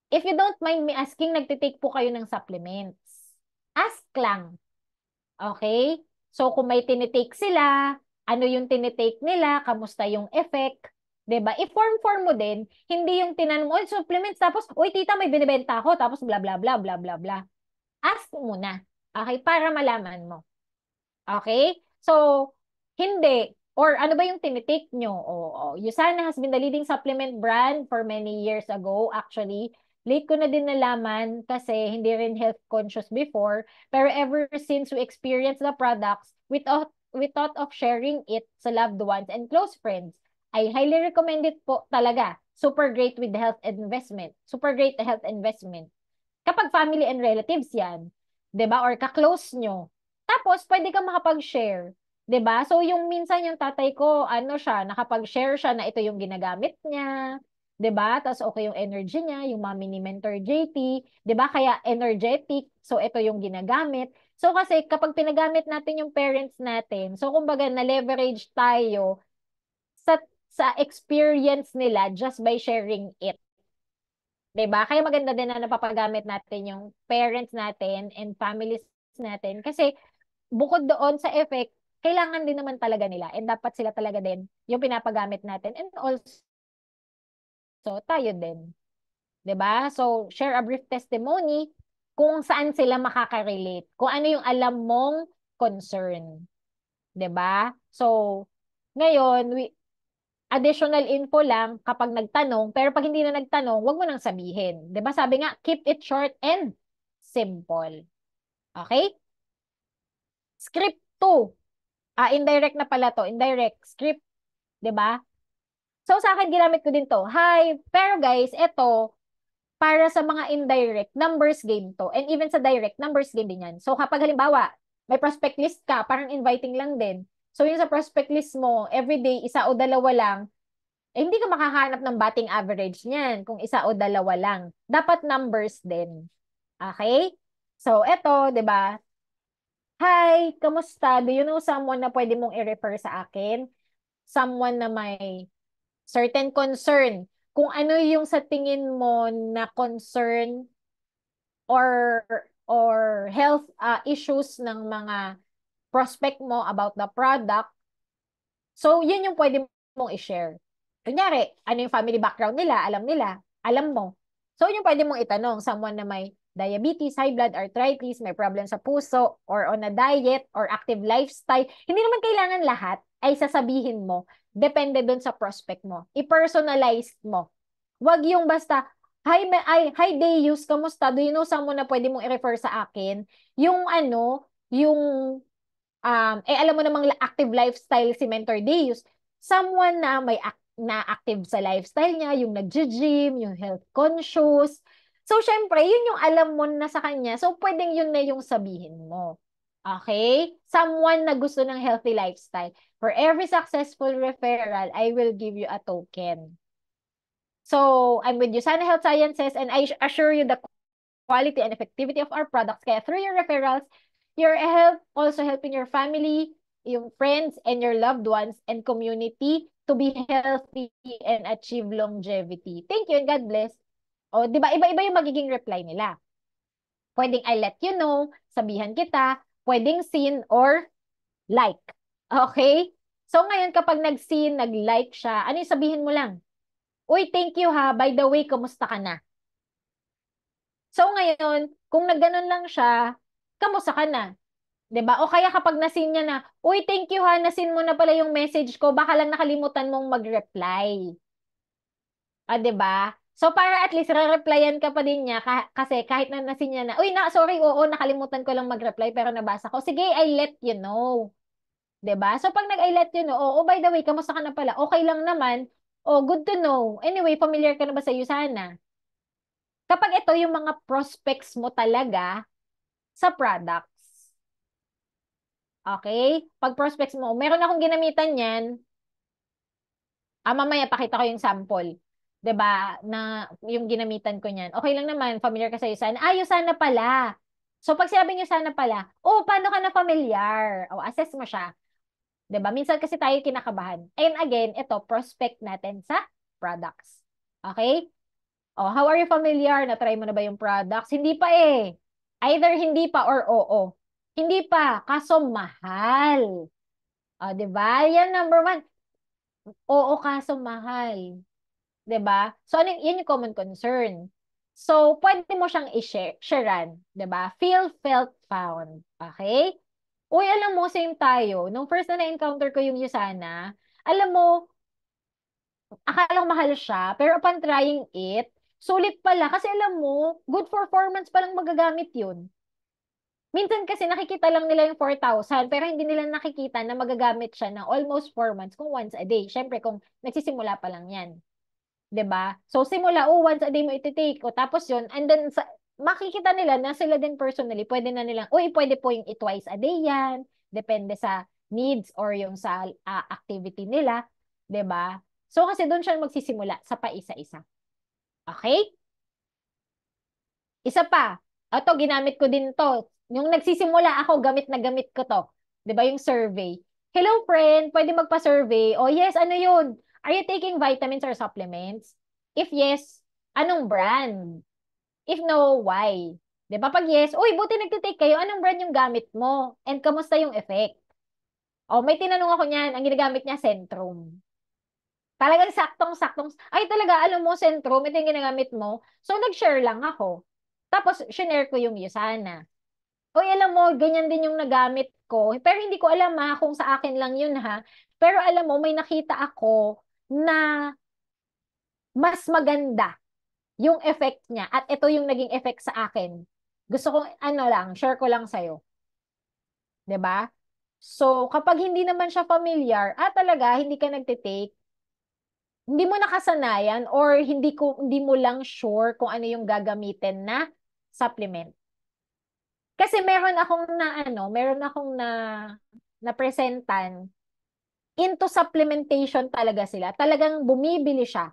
If you don't mind me asking, nagtitake po kayo ng supplements. Ask lang. Okay? So kung may tinitake sila, ano yung tinitake nila, kamusta yung effect, 'di ba? I-form mo din, hindi yung tinanong mo, supplements, tapos, uy tita, may binibenta ako, tapos bla bla bla bla bla bla. Ask muna. Okay? Para malaman mo. Okay? So, hindi. Or ano ba yung tinitake nyo? USANA has been the leading supplement brand for many years ago. Actually, late ko na din nalaman kasi hindi rin health conscious before. Pero ever since we experienced the products, we thought of sharing it sa loved ones and close friends. I highly recommend it po talaga. Super great with health investment. Super great health investment. Kapag family and relatives yan, 'di ba? Or ka-close nyo. Tapos, pwede kang makapag-share. 'Di ba? So, yung minsan yung tatay ko, ano siya, nakapag-share siya na ito yung ginagamit niya. 'Di ba? Tapos, okay yung energy niya, yung mami ni Mentor JT. 'Di ba? Kaya energetic. So, ito yung ginagamit. So, kasi kapag pinagamit natin yung parents natin, so, kumbaga, na-leverage tayo sa, sa experience nila just by sharing it. 'Di ba? Kaya maganda din na napapagamit natin yung parents natin and families natin kasi bukod doon sa effect, kailangan din naman talaga nila and dapat sila talaga din yung pinapagamit natin and also tayo din. 'Di ba? So, share a brief testimony kung saan sila makaka-relate. Kung ano yung alam mong concern. 'Di ba? So, ngayon, additional info lang kapag nagtanong, pero pag hindi na nagtanong, wag mo nang sabihin. 'Di ba? Sabi nga, keep it short and simple. Okay? Script 2. Indirect na pala to. Indirect. Script. 'Di ba? So, sa akin, ginamit ko din to. Hi. Pero guys, ito, para sa mga indirect, numbers game to. And even sa direct, numbers game din yan. So, kapag halimbawa, may prospect list ka, parang inviting lang din. So, yung sa prospect list mo, everyday, isa o dalawa lang, hindi ka makahanap ng batting average niyan kung isa o dalawa lang. Dapat numbers din. Okay? So, eto, 'di ba? Hi, kamusta? Do you know someone na pwede mong i-refer sa akin? Someone na may certain concern. Kung ano yung sa tingin mo na concern or health issues ng mga prospect mo about the product. So, yun yung pwede mong i-share. Kunyari, ano yung family background nila, alam mo. So, yung pwede mong itanong, someone na may diabetes, high blood, arthritis, may problem sa puso, or on a diet, or active lifestyle. Hindi naman kailangan lahat ay sasabihin mo. Depende dun sa prospect mo. I-personalize mo. Wag yung basta, hi Deus, kamusta? Do you know someone na pwede mong i-refer sa akin? Yung ano, yung alam mo namang active lifestyle si Mentor Deus, someone na may na active sa lifestyle niya, yung nag-gym, yung health conscious. So, syempre, yun yung alam mo na sa kanya. So, pwedeng yun na yung sabihin mo. Okay? Someone na gusto ng healthy lifestyle. For every successful referral, I will give you a token. So, I'm with USANA Health Sciences and I assure you the quality and effectivity of our products. Kaya through your referrals, you're also helping your family, yung friends, and your loved ones and community to be healthy and achieve longevity. Thank you and God bless. O, di ba? Iba-iba yung magiging reply nila. Pwedeng I let you know, sabihan kita, pwedeng seen or like. Okay? So ngayon kapag nag-seen, nag-like siya, ano yung sabihin mo lang? Uy, thank you ha. By the way, kumusta ka na? So ngayon, kung nagganon lang siya, kamusta ka na? 'Di ba? O kaya kapag nasin niya na, uy, thank you ha, nasin mo na pala yung message ko, baka lang nakalimutan mong mag-reply. 'Di ba? So, para at least re-replyan ka pa din niya kasi kahit na nasin niya na, uy, sorry, oo, nakalimutan ko lang mag-reply pero nabasa ko. Sige, I let you know. 'Di ba? So, pag nag-I let you know, oh, by the way, kamusta ka na pala? Okay lang naman. Oh, good to know. Anyway, familiar ka na ba sa Usana? Kapag ito yung mga prospects mo talaga sa products. Okay? Pag prospects mo, meron akong ginamitan yan. Mamaya pakita ko yung sample. 'Di ba? Na yung ginamitan ko niyan. Okay lang naman, familiar ka sa Usana. Usana pala. So, pag sinabi niyo sana pala, oh, paano ka na familiar? O, assess mo siya. 'Di ba? Minsan kasi tayo kinakabahan. And again, ito, prospect natin sa products. Okay? Oh, how are you familiar? Na-try mo na ba yung products? Hindi pa eh. Either hindi pa or oo. Hindi pa, kaso mahal. Oh, 'di ba? Yan number one. Oo, kaso mahal. 'Di ba? So, yan yung common concern. So, pwede mo siyang i-share, sharean, 'di ba? Feel, felt, found. Okay? Uy, alam mo, same tayo. Nung first na na-encounter ko yung Usana, alam mo, akala ko mahal siya, pero upon trying it, sulit pala. Kasi alam mo, good for 4 months pa lang magagamit yun. Minsan kasi nakikita lang nila yung 4,000, pero hindi nila nakikita na magagamit siya ng almost 4 months kung once a day. Siyempre, kung nagsisimula pa lang yan. 'Di ba? So, simula, once a day mo iti-take. O, tapos yun, and then, makikita nila na sila din personally, pwede na nilang, pwede po yung twice a day yan. Depende sa needs or yung sa activity nila. 'Di ba? So, kasi doon siya magsisimula sa paisa-isa. Okay? Isa pa. Ito, ginamit ko din to. Yung nagsisimula ako, gamit na gamit ko to. 'Di ba yung survey? Hello, friend. Pwede magpa-survey. Oh, yes. Ano yun? Are you taking vitamins or supplements? If yes, anong brand? If no, why? 'Di ba? Pag yes, uy, buti nagtitake kayo. Anong brand yung gamit mo? And kamusta yung effect? Oh, may tinanong ako niyan. Ang ginagamit niya, Centrum. Talagang saktong-saktong. Ay, talaga, alam mo, Centrum, ito yung ginagamit mo. So, nag-share lang ako. Tapos, shinare ko yung Usana. Uy, alam mo, ganyan din yung nagamit ko. Pero hindi ko alam ha, kung sa akin lang yun ha. Pero alam mo, may nakita ako na mas maganda yung effect niya. At ito yung naging effect sa akin. Gusto ko, share ko lang sa'yo. 'Di ba? So, kapag hindi naman siya familiar, talaga, hindi ka nagtitake, hindi mo nakasanayan or hindi mo lang sure kung ano yung gagamitin na supplement. Kasi meron akong na presentan into supplementation talaga sila. Talagang bumibili siya.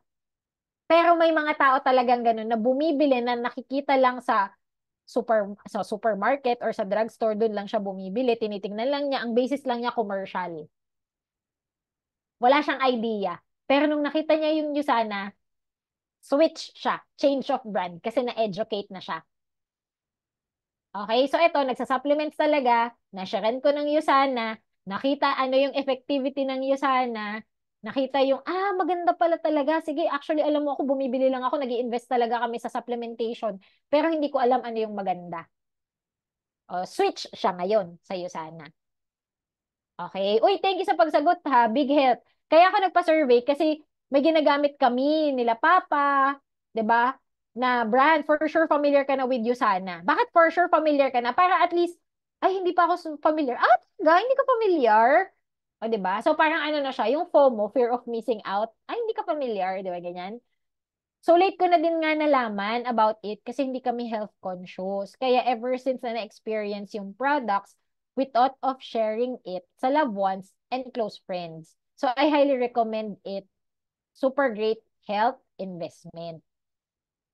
Pero may mga tao talagang ganun na bumibili na nakikita lang sa supermarket or sa drugstore, doon lang siya bumibili. Tinitingnan lang niya, ang basis lang niya commercial. Wala siyang idea. Pero nung nakita niya yung Usana, switch siya, change of brand kasi na-educate na siya. Okay, so ito, nagsa-supplements talaga, na-sharean ko ng Usana, nakita ano yung effectivity ng Usana, nakita yung, maganda pala talaga. Sige, actually, alam mo ako, bumibili lang ako, nag-i-invest talaga kami sa supplementation, pero hindi ko alam ano yung maganda. Switch siya ngayon sa Usana. Okay? Uy, thank you sa pagsagot ha, big help. Kaya ako nagpa-survey kasi may ginagamit kami nila Papa, 'di ba? Na brand, for sure familiar ka na with Usana. Bakit for sure familiar ka na? Para at least, ay, hindi pa ako familiar. Talaga? Hindi ka familiar? O, 'di ba? So, parang ano na siya, yung FOMO, fear of missing out. Ay, hindi ka familiar, 'di ba? Ganyan. So, late ko na din nga nalaman about it kasi hindi kami health conscious. Kaya ever since na na-experience yung products, we thought of sharing it sa loved ones and close friends. So, I highly recommend it. Super great health investment.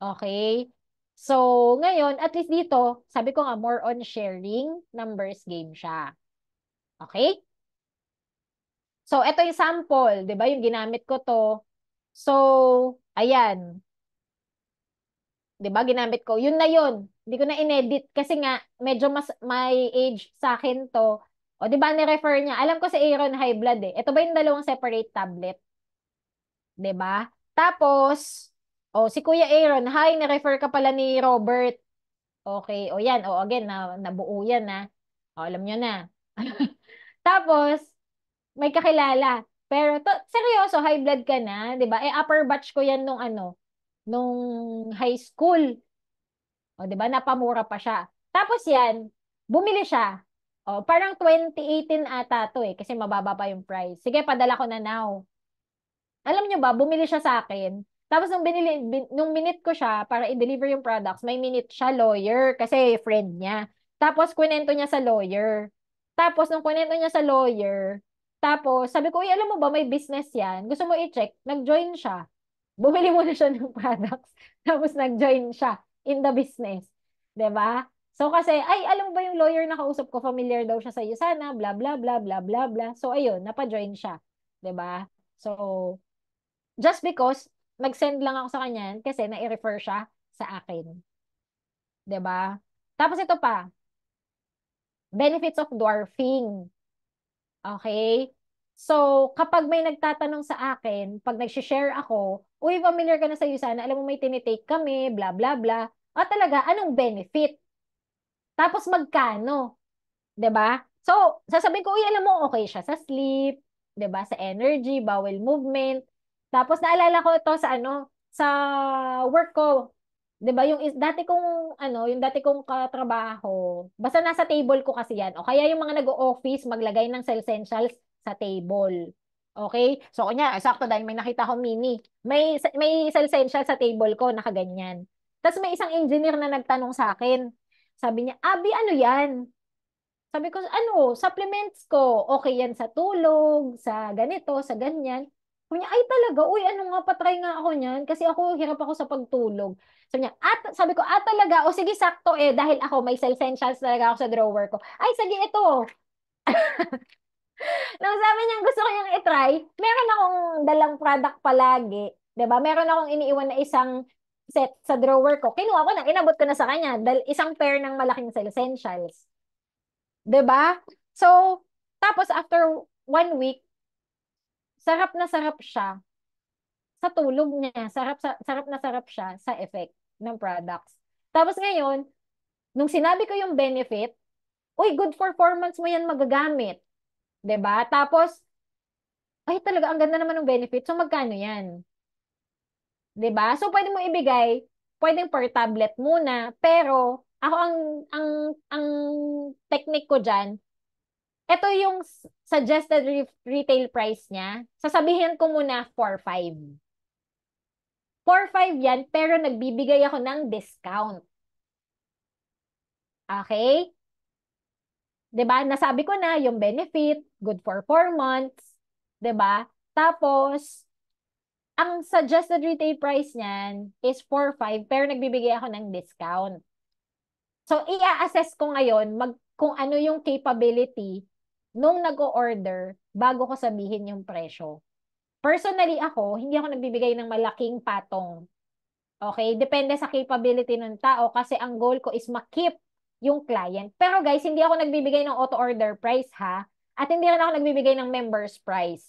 Okay? So, ngayon, at least dito, sabi ko nga, more on sharing numbers game siya. Okay? So, ito yung sample, di ba? Yung ginamit ko to. So, ayan. 'Di ba? Ginamit ko. Yun na yun. Hindi ko na inedit kasi nga medyo mas may age sa akin to. O 'di ba ni-refer niya? Alam ko si Aaron high blood eh. Ito ba yung dalawang separate tablet? 'Di ba? Tapos si Kuya Aaron, hi, ni-refer ka pala ni Robert. Okay, o yan, again nabuo yan na. Alam niyo na. Tapos may kakilala. Pero seryoso, high blood ka na, 'di ba? Upper batch ko yan nung ano, nung high school. O, di ba? Napamura pa siya. Tapos yan, bumili siya. O, parang 2018 ata to eh, kasi mababa pa yung price. Sige, padala ko na now. Alam niyo ba, bumili siya sa akin. Tapos nung minute ko siya para i-deliver yung products, may minute siya lawyer kasi friend niya. Tapos kwento niya sa lawyer. Tapos nung kwento niya sa lawyer, tapos sabi ko, "Uy, alam mo ba may business 'yan? Gusto mo i-check?" Nag-join siya. Bumili muna siya ng products. Tapos nag-join siya in the business. 'Di ba? So kasi, ay, alam mo ba yung lawyer na kausap ko, familiar daw siya sa iyo sana, bla bla bla bla bla bla. So ayun, napa-join siya. 'Di ba? So, just because nag-send lang ako sa kanya kasi na-refer siya sa akin. 'Di ba? Tapos ito pa, benefits of dwarfing. Okay? So, kapag may nagtatanong sa akin, pag nag-share ako, uy, familiar ka na sa sana, alam mo may tinitake kami, bla bla bla. Talaga, anong benefit? Tapos magkano? 'Di ba? So, sasabihin ko, uy, alam mo, okay siya sa sleep, 'di ba? Sa energy, bowel movement. Tapos naalala ko ito sa sa work ko. 'Di ba? Yung dati kong katrabaho, basta nasa table ko kasi 'yan. O kaya yung mga nag-o-office maglagay ng essentials sa table. Okay? So, kunya, sakto dahil may nakita ko mini. May essentials sa table ko, nakaganyan. Tapos may isang engineer na nagtanong sa akin. Sabi niya, Abi, ano yan? Sabi ko, supplements ko. Okay yan sa tulog, sa ganito, sa ganyan. Sabi niya, ay talaga, uy, nga, patry nga ako niyan. Kasi ako, hirap ako sa pagtulog. Sabi ko, talaga, o sige, sakto dahil ako, may essentials talaga ako sa drawer ko. Ay, sige, ito. Nung sabi niya, gusto ko yung itry, meron akong dalang product palagi. 'Di ba? Meron akong iniiwan na isang set sa drawer ko. Kinuha ko na, inabot ko na sa kanya. Isang pair ng malaking essentials. 'Di ba? So, tapos after 1 week, sarap na sarap siya sa tulog niya. Sarap na sarap siya sa effect ng products. Tapos ngayon, nung sinabi ko yung benefit, uy, good for 4 months mo yan magagamit. 'Di ba? Tapos, ay talaga, ang ganda naman ng benefit. So, magkano yan? 'Di ba? So, pwede mo ibigay, pwedeng per tablet muna, pero ako ang technique ko diyan, ito yung suggested retail price niya. Sasabihin ko muna 4-5. 4-5 yan, pero nagbibigay ako ng discount. Okay? 'Di ba? Nasabi ko na yung benefit, good for 4 months. 'Di ba? Tapos, ang suggested retail price niyan is 4-5, pero nagbibigay ako ng discount. So, i-assess ko ngayon kung ano yung capability nung nag-o-order bago ko sabihin yung presyo. Personally ako, hindi ako nagbibigay ng malaking patong. Okay? Depende sa capability ng tao kasi ang goal ko is ma-keep yung client. Pero guys, hindi ako nagbibigay ng auto-order price ha. At hindi rin ako nagbibigay ng members price.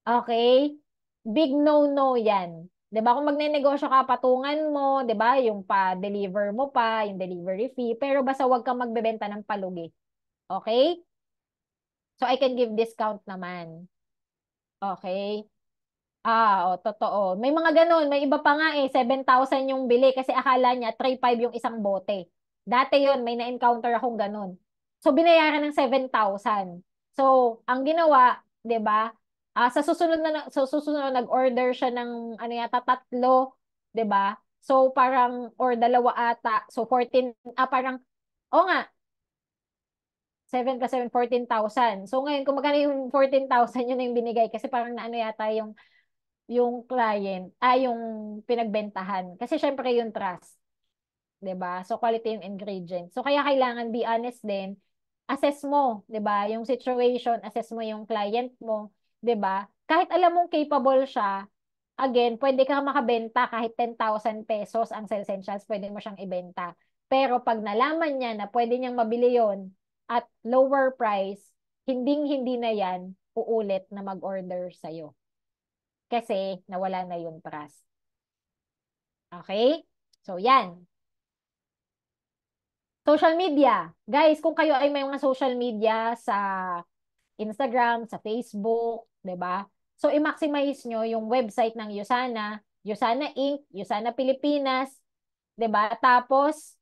Okay? Big no-no yan. 'Di ba? Kung magnenegosyo ka, patungan mo, 'di ba? Yung pa-deliver mo pa, yung delivery fee, pero basta wag kang magbebenta ng palugi. Okay? So I can give discount naman. Okay? Totoo. May mga ganun, may iba pa nga 7,000 yung bili kasi akala niya 3,500 yung isang bote. Dati yon may na-encounter akong ganun. So binayaran ng 7,000. So ang ginawa, 'di ba? Sa susunod nag-order siya ng ano yata tatlo, 'di ba? So parang or dalawa ata. So 14 parang nga 7 plus 7, 14,000. So ngayon, kung magkano yung 14,000, yun na yung binigay. Kasi parang naano yata yung client, yung pinagbentahan. Kasi syempre yung trust. 'Di ba? So quality yung ingredient. So kaya kailangan be honest din. Assess mo, 'di ba? Yung situation, assess mo yung client mo, 'di ba? Kahit alam mong capable siya, again, pwede kang makabenta kahit 10,000 pesos ang essentials, pwede mo siyang ibenta. Pero pag nalaman niya na pwede niyang mabili yon at lower price, hinding-hindi na yan uulit na mag-order sa'yo. Kasi nawala na yung trust. Okay? So, yan. Social media. Guys, kung kayo ay may mga social media sa Instagram, sa Facebook, 'di ba? So i-maximize nyo yung website ng Usana, Yusana Inc., Yusana Pilipinas, 'di ba? Tapos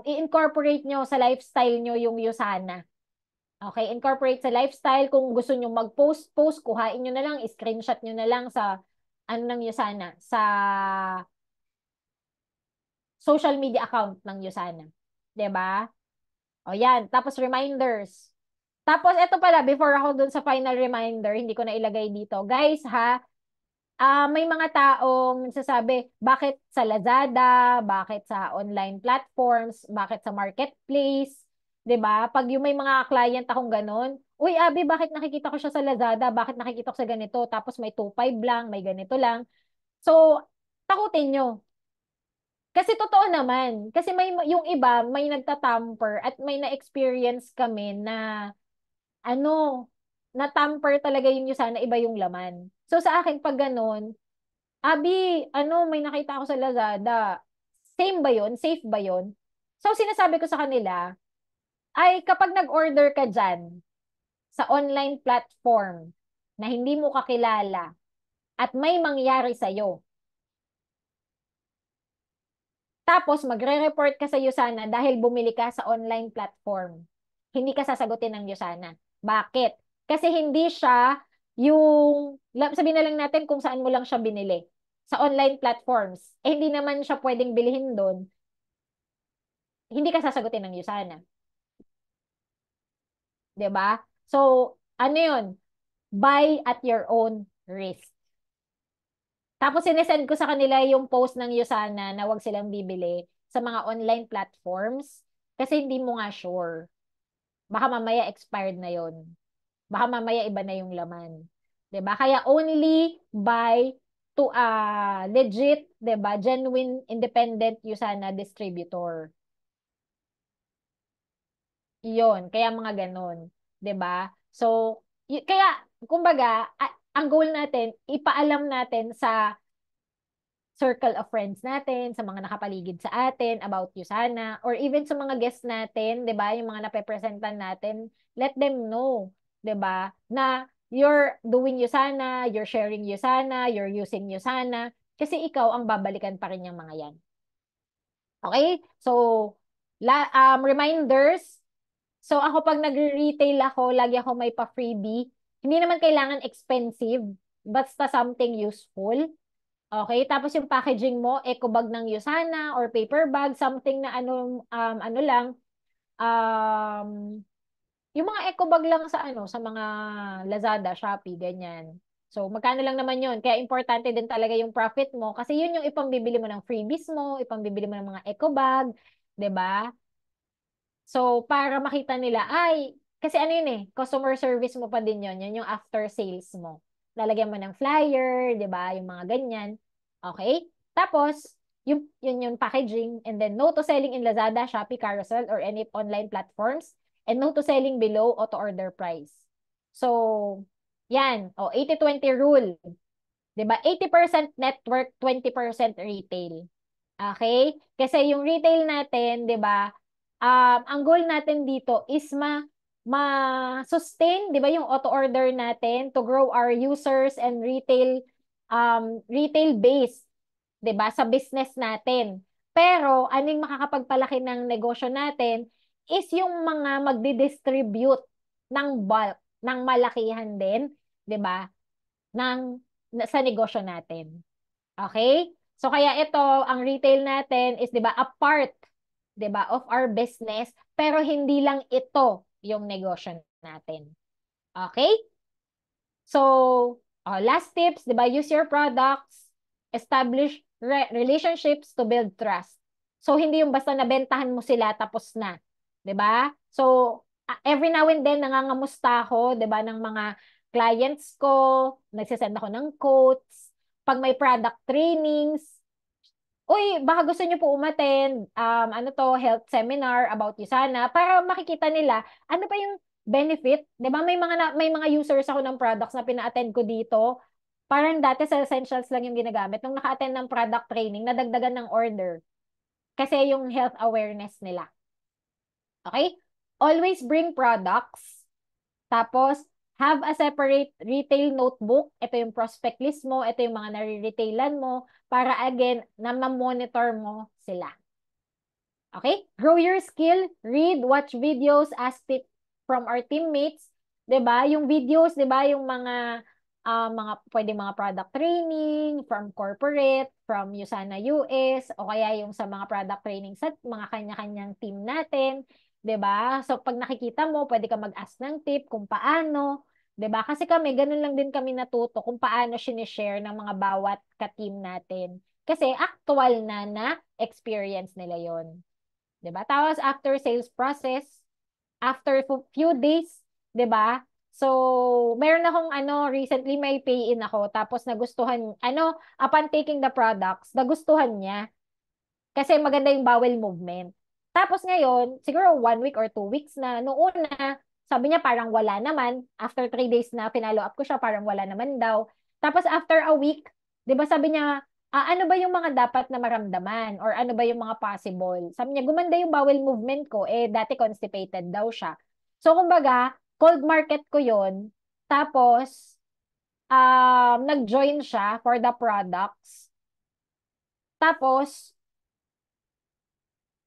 i-incorporate nyo sa lifestyle nyo yung Yusana. Okay, incorporate sa lifestyle. Kung gusto nyo mag-post, kuhain nyo na lang, screenshot nyo na lang sa ano ng Yusana, sa social media account ng Yusana. 'Di ba? O yan, tapos reminders. Tapos ito pala, before ako dun sa final reminder, hindi ko na ilagay dito. Guys, ha, may mga taong nagsasabi, bakit sa Lazada, bakit sa online platforms, bakit sa marketplace, 'di ba? Pag yung may mga client akong ganun, uy, Abi, bakit nakikita ko siya sa Lazada? Bakit nakikita ko sa ganito? Tapos may 2.5 lang, may ganito lang. So, takutin nyo. Kasi totoo naman. Kasi may yung iba, may nagtatamper at may na-experience kami na ano, na-tamper talaga yung sana iba yung laman. So sa akin pag ganun, Abi, may nakita ako sa Lazada. Same ba yun? Safe ba yun? So sinasabi ko sa kanila, ay kapag nag-order ka dyan sa online platform na hindi mo kakilala at may mangyari sa'yo, tapos magre-report ka sa Yusana dahil bumili ka sa online platform, hindi ka sasagutin ng Yusana. Bakit? Kasi hindi siya yung, sabihin na lang natin kung saan mo lang siya binili. Sa online platforms. Hindi naman siya pwedeng bilhin doon. Hindi ka sasagutin ng Yusana. 'Di ba? So, ano yun? Buy at your own risk. Tapos sinesend ko sa kanila yung post ng Yusana na wag silang bibili sa mga online platforms kasi hindi mo nga sure. Baka mamaya expired na yon. Baka mamaya iba na yung laman. 'Di ba? Kaya only buy to a legit, 'di ba? Genuine independent Yusana distributor. Iyon, kaya mga ganon, 'di ba? So, kaya kumbaga, ang goal natin, ipaalam natin sa circle of friends natin, sa mga nakapaligid sa atin about Yusana, or even sa mga guests natin, 'di ba? Yung mga napepresentan natin, let them know, 'di ba? Na you're doing Yusana, you're sharing Yusana, you're using Yusana, kasi ikaw ang babalikan pa rin yung mga 'yan. Okay? So, reminders. So, ako pag nagre-retail ako, lagi ako may pa-freebie. Hindi naman kailangan expensive, basta something useful. Okay, tapos yung packaging mo, eco bag ng Yusana or paper bag, something na ano lang, um, yung mga eco bag lang sa sa mga Lazada, Shopee, ganyan. So, magkano lang naman yun. Kaya importante din talaga yung profit mo kasi yun yung ipambibili mo ng freebies mo, ipambibili mo ng mga eco bag, 'di ba? So, para makita nila, ay, kasi ano yun customer service mo pa din yun. Yun yung after sales mo. Lalagyan mo ng flyer, di ba? Yung mga ganyan. Okay? Tapos, yung packaging, and then no to selling in Lazada, Shopee, Carousel, or any online platforms, and no to selling below auto order price. So, yan. 80-20 rule. Di ba? 80% network, 20% retail. Okay? Kasi yung retail natin, 'di ba? Ang goal natin dito is ma-sustain, 'di ba, yung auto order natin to grow our users and retail base, 'di ba, sa business natin. Pero anong makakapagpalaki ng negosyo natin is yung mga magdi-distribute ng bulk, ng malakihan din, 'di ba? Sa negosyo natin. Okay? So kaya ito, ang retail natin is 'di ba, a part, 'di ba, of our business, pero hindi lang ito yung negosyo natin. Okay? So, last tips, 'di ba, use your products, establish relationships to build trust. So hindi yung basta nabentahan mo sila tapos na, 'di ba? So every now and then nangangamusta ako, 'di ba, ng mga clients ko, nagsisend ako ng quotes, pag may product trainings, uy, baka gusto niyo po umattend, health seminar about Yusana para makikita nila ano pa yung benefit. 'Di ba may mga users ako ng products na pina-attend ko dito. Parang dati sa essentials lang yung ginagamit. Nung naka-attend ng product training, nadagdagan ng order. Kasi yung health awareness nila. Okay? Always bring products. Tapos, Have a separate retail notebook. Ito yung prospect list mo. Ito yung mga nare-retailan mo. Para again, na monitor mo sila. Okay? Grow your skill. Read, watch videos, ask tips from our teammates. 'Di ba? Yung videos, 'di ba? Yung pwedeng mga product training from corporate, from USANA US, o kaya yung sa mga product training sa mga kanya-kanyang team natin. 'Di ba? So, pag nakikita mo, pwede ka mag-ask ng tip kung paano. 'Di ba? Kasi kami, ganun lang din kami natuto kung paano sinishare ng mga bawat ka-team natin. Kasi actual na experience nila yon. 'Di ba? Tapos after sales process, after few days, 'di ba? So, meron akong recently may pay-in ako tapos nagustuhan upon taking the products, nagustuhan niya kasi maganda yung bowel movement. Tapos ngayon, siguro 1 week or 2 weeks na, noong una, sabi niya parang wala naman. After 3 days na pinalo up ko siya, parang wala naman daw. Tapos after a week, di ba sabi niya, ano ba yung mga dapat na maramdaman? Or ano ba yung mga possible? Sabi niya, gumanda yung bowel movement ko. Dati constipated daw siya. So, kumbaga, cold market ko yon. Tapos, nag-join siya for the products. Tapos,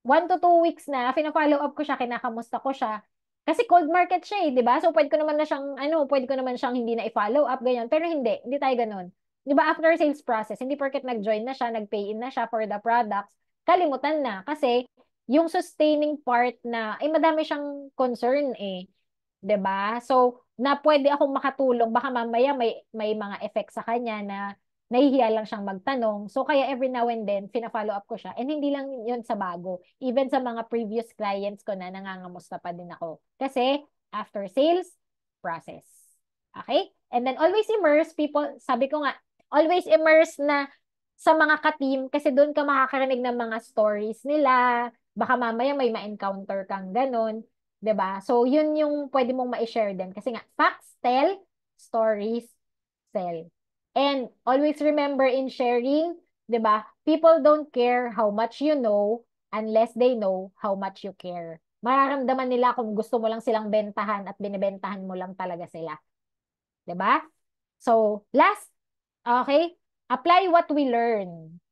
1 to 2 weeks na, fina-follow up ko siya, kinakamusta ko siya. Kasi cold market siya di ba? So, pwede ko naman siyang hindi na i-follow up, ganyan. Pero hindi tayo ganun. Di ba, after sales process, hindi porket nag-join na siya, nag-pay in na siya for the products, kalimutan na. Kasi, yung sustaining part na, madami siyang concern 'di ba? So, na pwede akong makatulong, baka mamaya may mga effects sa kanya na nahihiya lang siyang magtanong. So, kaya every now and then, fina-follow up ko siya. And hindi lang yun sa bago. Even sa mga previous clients ko na nangangamusta pa din ako. Kasi, after sales, process. Okay? And then, always immerse people. Sabi ko nga, always immerse na sa mga ka-team kasi doon ka makakarinig ng mga stories nila. Baka mamaya may ma-encounter kang ganun. 'Di ba? So, yun yung pwede mong ma-share din. Kasi nga, facts tell, stories sell. And always remember in sharing, 'di ba? People don't care how much you know unless they know how much you care. Mararamdaman nila kung gusto mo lang silang bentahan at binibentahan mo lang talaga sila. 'Di ba? So, last, okay? Apply what we learn.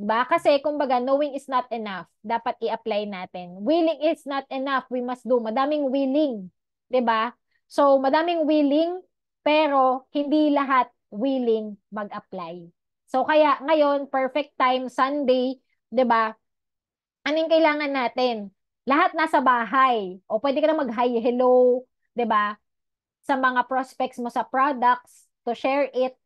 Diba? Kasi, kumbaga, knowing is not enough. Dapat i-apply natin. Willing is not enough. We must do. Madaming willing. Diba? So, madaming willing, pero hindi lahat willing mag-apply. So, kaya ngayon, perfect time, Sunday, diba? Anong kailangan natin? Lahat nasa bahay. O pwede ka na mag-hi, hello, diba? Sa mga prospects mo sa products, to share it,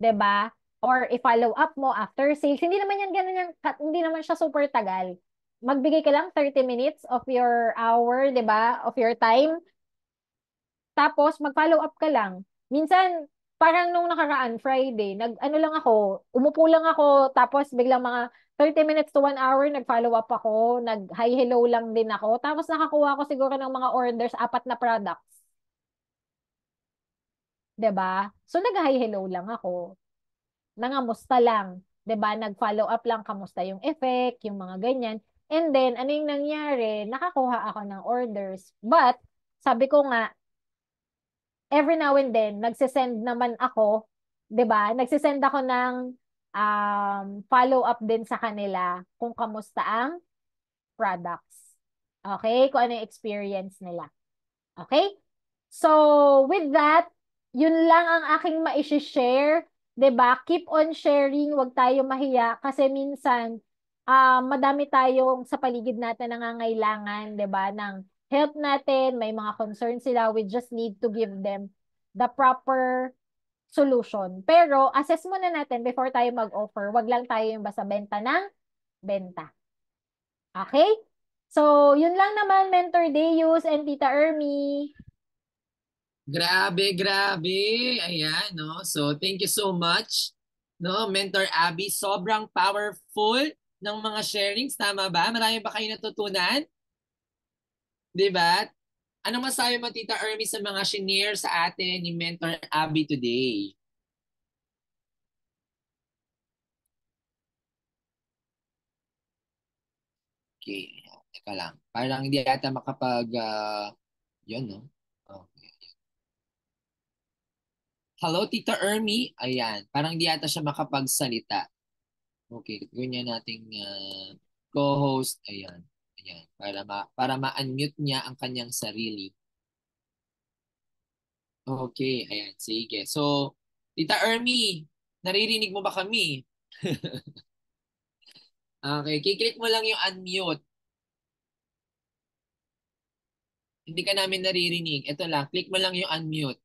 'di ba? Or i-follow up mo after sales. Hindi naman yan ganun yan, hindi naman siya super tagal. Magbigay ka lang 30 minutes of your hour, 'di ba? Of your time. Tapos mag-follow up ka lang. Minsan parang nung nakaraan Friday, nag-ano lang ako, umupo lang ako tapos biglang mga 30 minutes to 1 hour nag-follow up ako, nag-hi hello lang din ako. Tapos nakakuha ko siguro ng mga orders, 4 na products. 'Di ba? So nag-hi hello lang ako. Nangamusta lang, 'di ba? Nag-follow up lang kamusta yung effect, yung mga ganyan. And then ano yung nangyari? Nakakuha ako ng orders. But sabi ko nga, every now and then nagse-send naman ako, 'di ba? Nagse-send ako ng follow up din sa kanila kung kamusta ang products. Okay? Kung ano yung experience nila. Okay? So, with that, yun lang ang aking ma-share. 'Di ba? Keep on sharing, wag tayo mahiya kasi minsan madami tayong sa paligid natin nangangailangan, 'di ba, ng help natin, may mga concerns sila, we just need to give them the proper solution. Pero assess muna natin before tayo mag-offer. Wag lang tayo yung basta benta ng benta. Okay? So, yun lang naman, Mentor Deus and Tita Ermi. Grabe, grabe. Ayan, no? So, thank you so much, no, Mentor Abby. Sobrang powerful ng mga sharings, tama ba? Marami ba kayo natutunan? 'Di ba? Anong masabi mo, Tita Ermi, sa mga shinare sa atin ni Mentor Abby today? Okay. Teka lang. Parang hindi ata makapag, yun, no? Okay. Hello, Tita Ermi. Ayan, parang di ata siya makapagsalita. Okay, ganyan nating co-host. Ayan. Ayan, para ma-unmute niya ang kanyang sarili. Okay, ayan, sige. So, Tita Ermi, naririnig mo ba kami? Okay, kiklik mo lang yung unmute. Hindi ka namin naririnig. Ito lang, click mo lang yung unmute.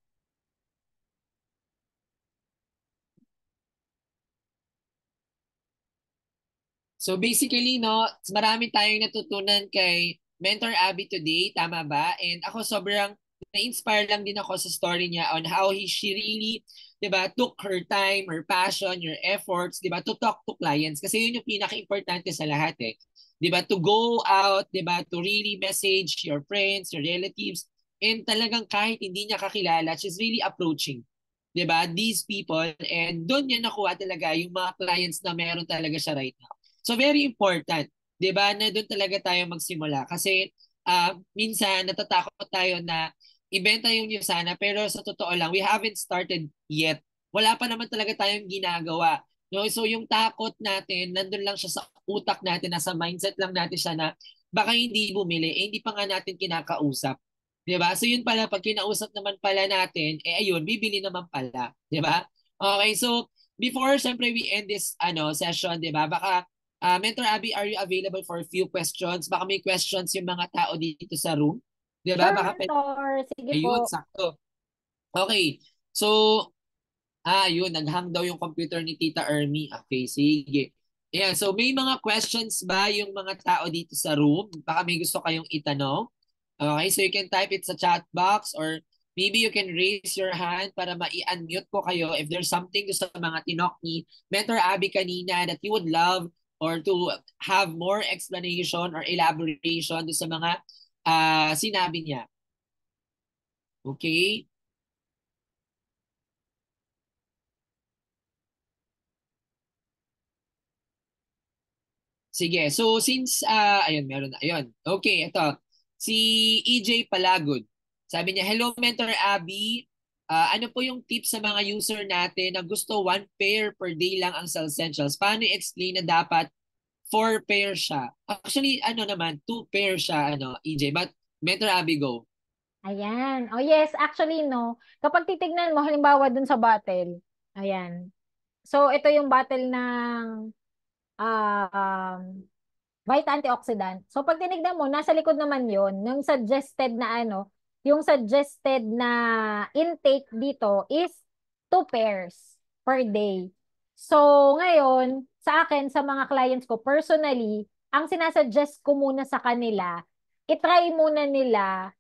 So basically, no, marami tayong natutunan kay Mentor Abby today, tama ba? And ako sobrang na-inspire lang din ako sa story niya on how she really, 'di ba, took her time, her passion, her efforts, 'di ba, to talk to clients kasi yun yung pinaka-importante sa lahat eh. 'Di ba, to go out, 'di ba, to really message your friends, your relatives, and talagang kahit hindi niya kakilala, she's really approaching, 'di ba, these people, and doon niya nakuha talaga yung mga clients na meron talaga siya right now. So very important, 'di ba, na doon talaga tayo magsimula kasi minsan natatakot tayo na ibenta yung news sana pero sa totoo lang we haven't started yet. Wala pa naman talaga tayong ginagawa. No? So yung takot natin, nandun lang siya sa utak natin, nasa mindset lang natin siya na baka hindi bumili, eh hindi pa nga natin kinakausap. 'Di ba? So yun pala, pag kinausap naman pala natin, eh ayun, bibili naman pala. 'Di ba? Okay, so before syempre we end this session, 'di ba? Baka Mentor Abby, are you available for a few questions? Baka may questions yung mga tao dito sa room. Di ba? Sure, Baka Mentor. Sige ayun, po. sakto. Okay. So, yun, naghang daw yung computer ni Tita Ermi. Okay, sige. Yeah, so may mga questions ba yung mga tao dito sa room? Baka may gusto kayong itanong. Okay, so you can type it sa chat box or maybe you can raise your hand para ma-unmute po kayo if there's something do sa mga tinok ni Mentor Abby kanina that you would love or to have more explanation or elaboration do sa mga sinabi niya. Okay? Sige. So since ayun meron na. Ayun. Okay, ito. Si EJ Palagod. Sabi niya, "Hello Mentor Abby. Ano po yung tips sa mga user natin na gusto one pair per day lang ang Cell Essentials? Paano i-explain na dapat four pair siya?" Actually, naman, two pair siya, EJ. But Mentor Abby, go. Ayan. Oh yes, actually no. Kapag titignan mo halimbawa dun sa bottle. Ayan. So ito yung bottle ng um white antioxidant. So pag tinignan mo, nasa likod naman 'yon, yung suggested na intake dito is 2 pairs per day. So ngayon, sa akin, sa mga clients ko, personally, ang sinasuggest ko muna sa kanila, itry muna nila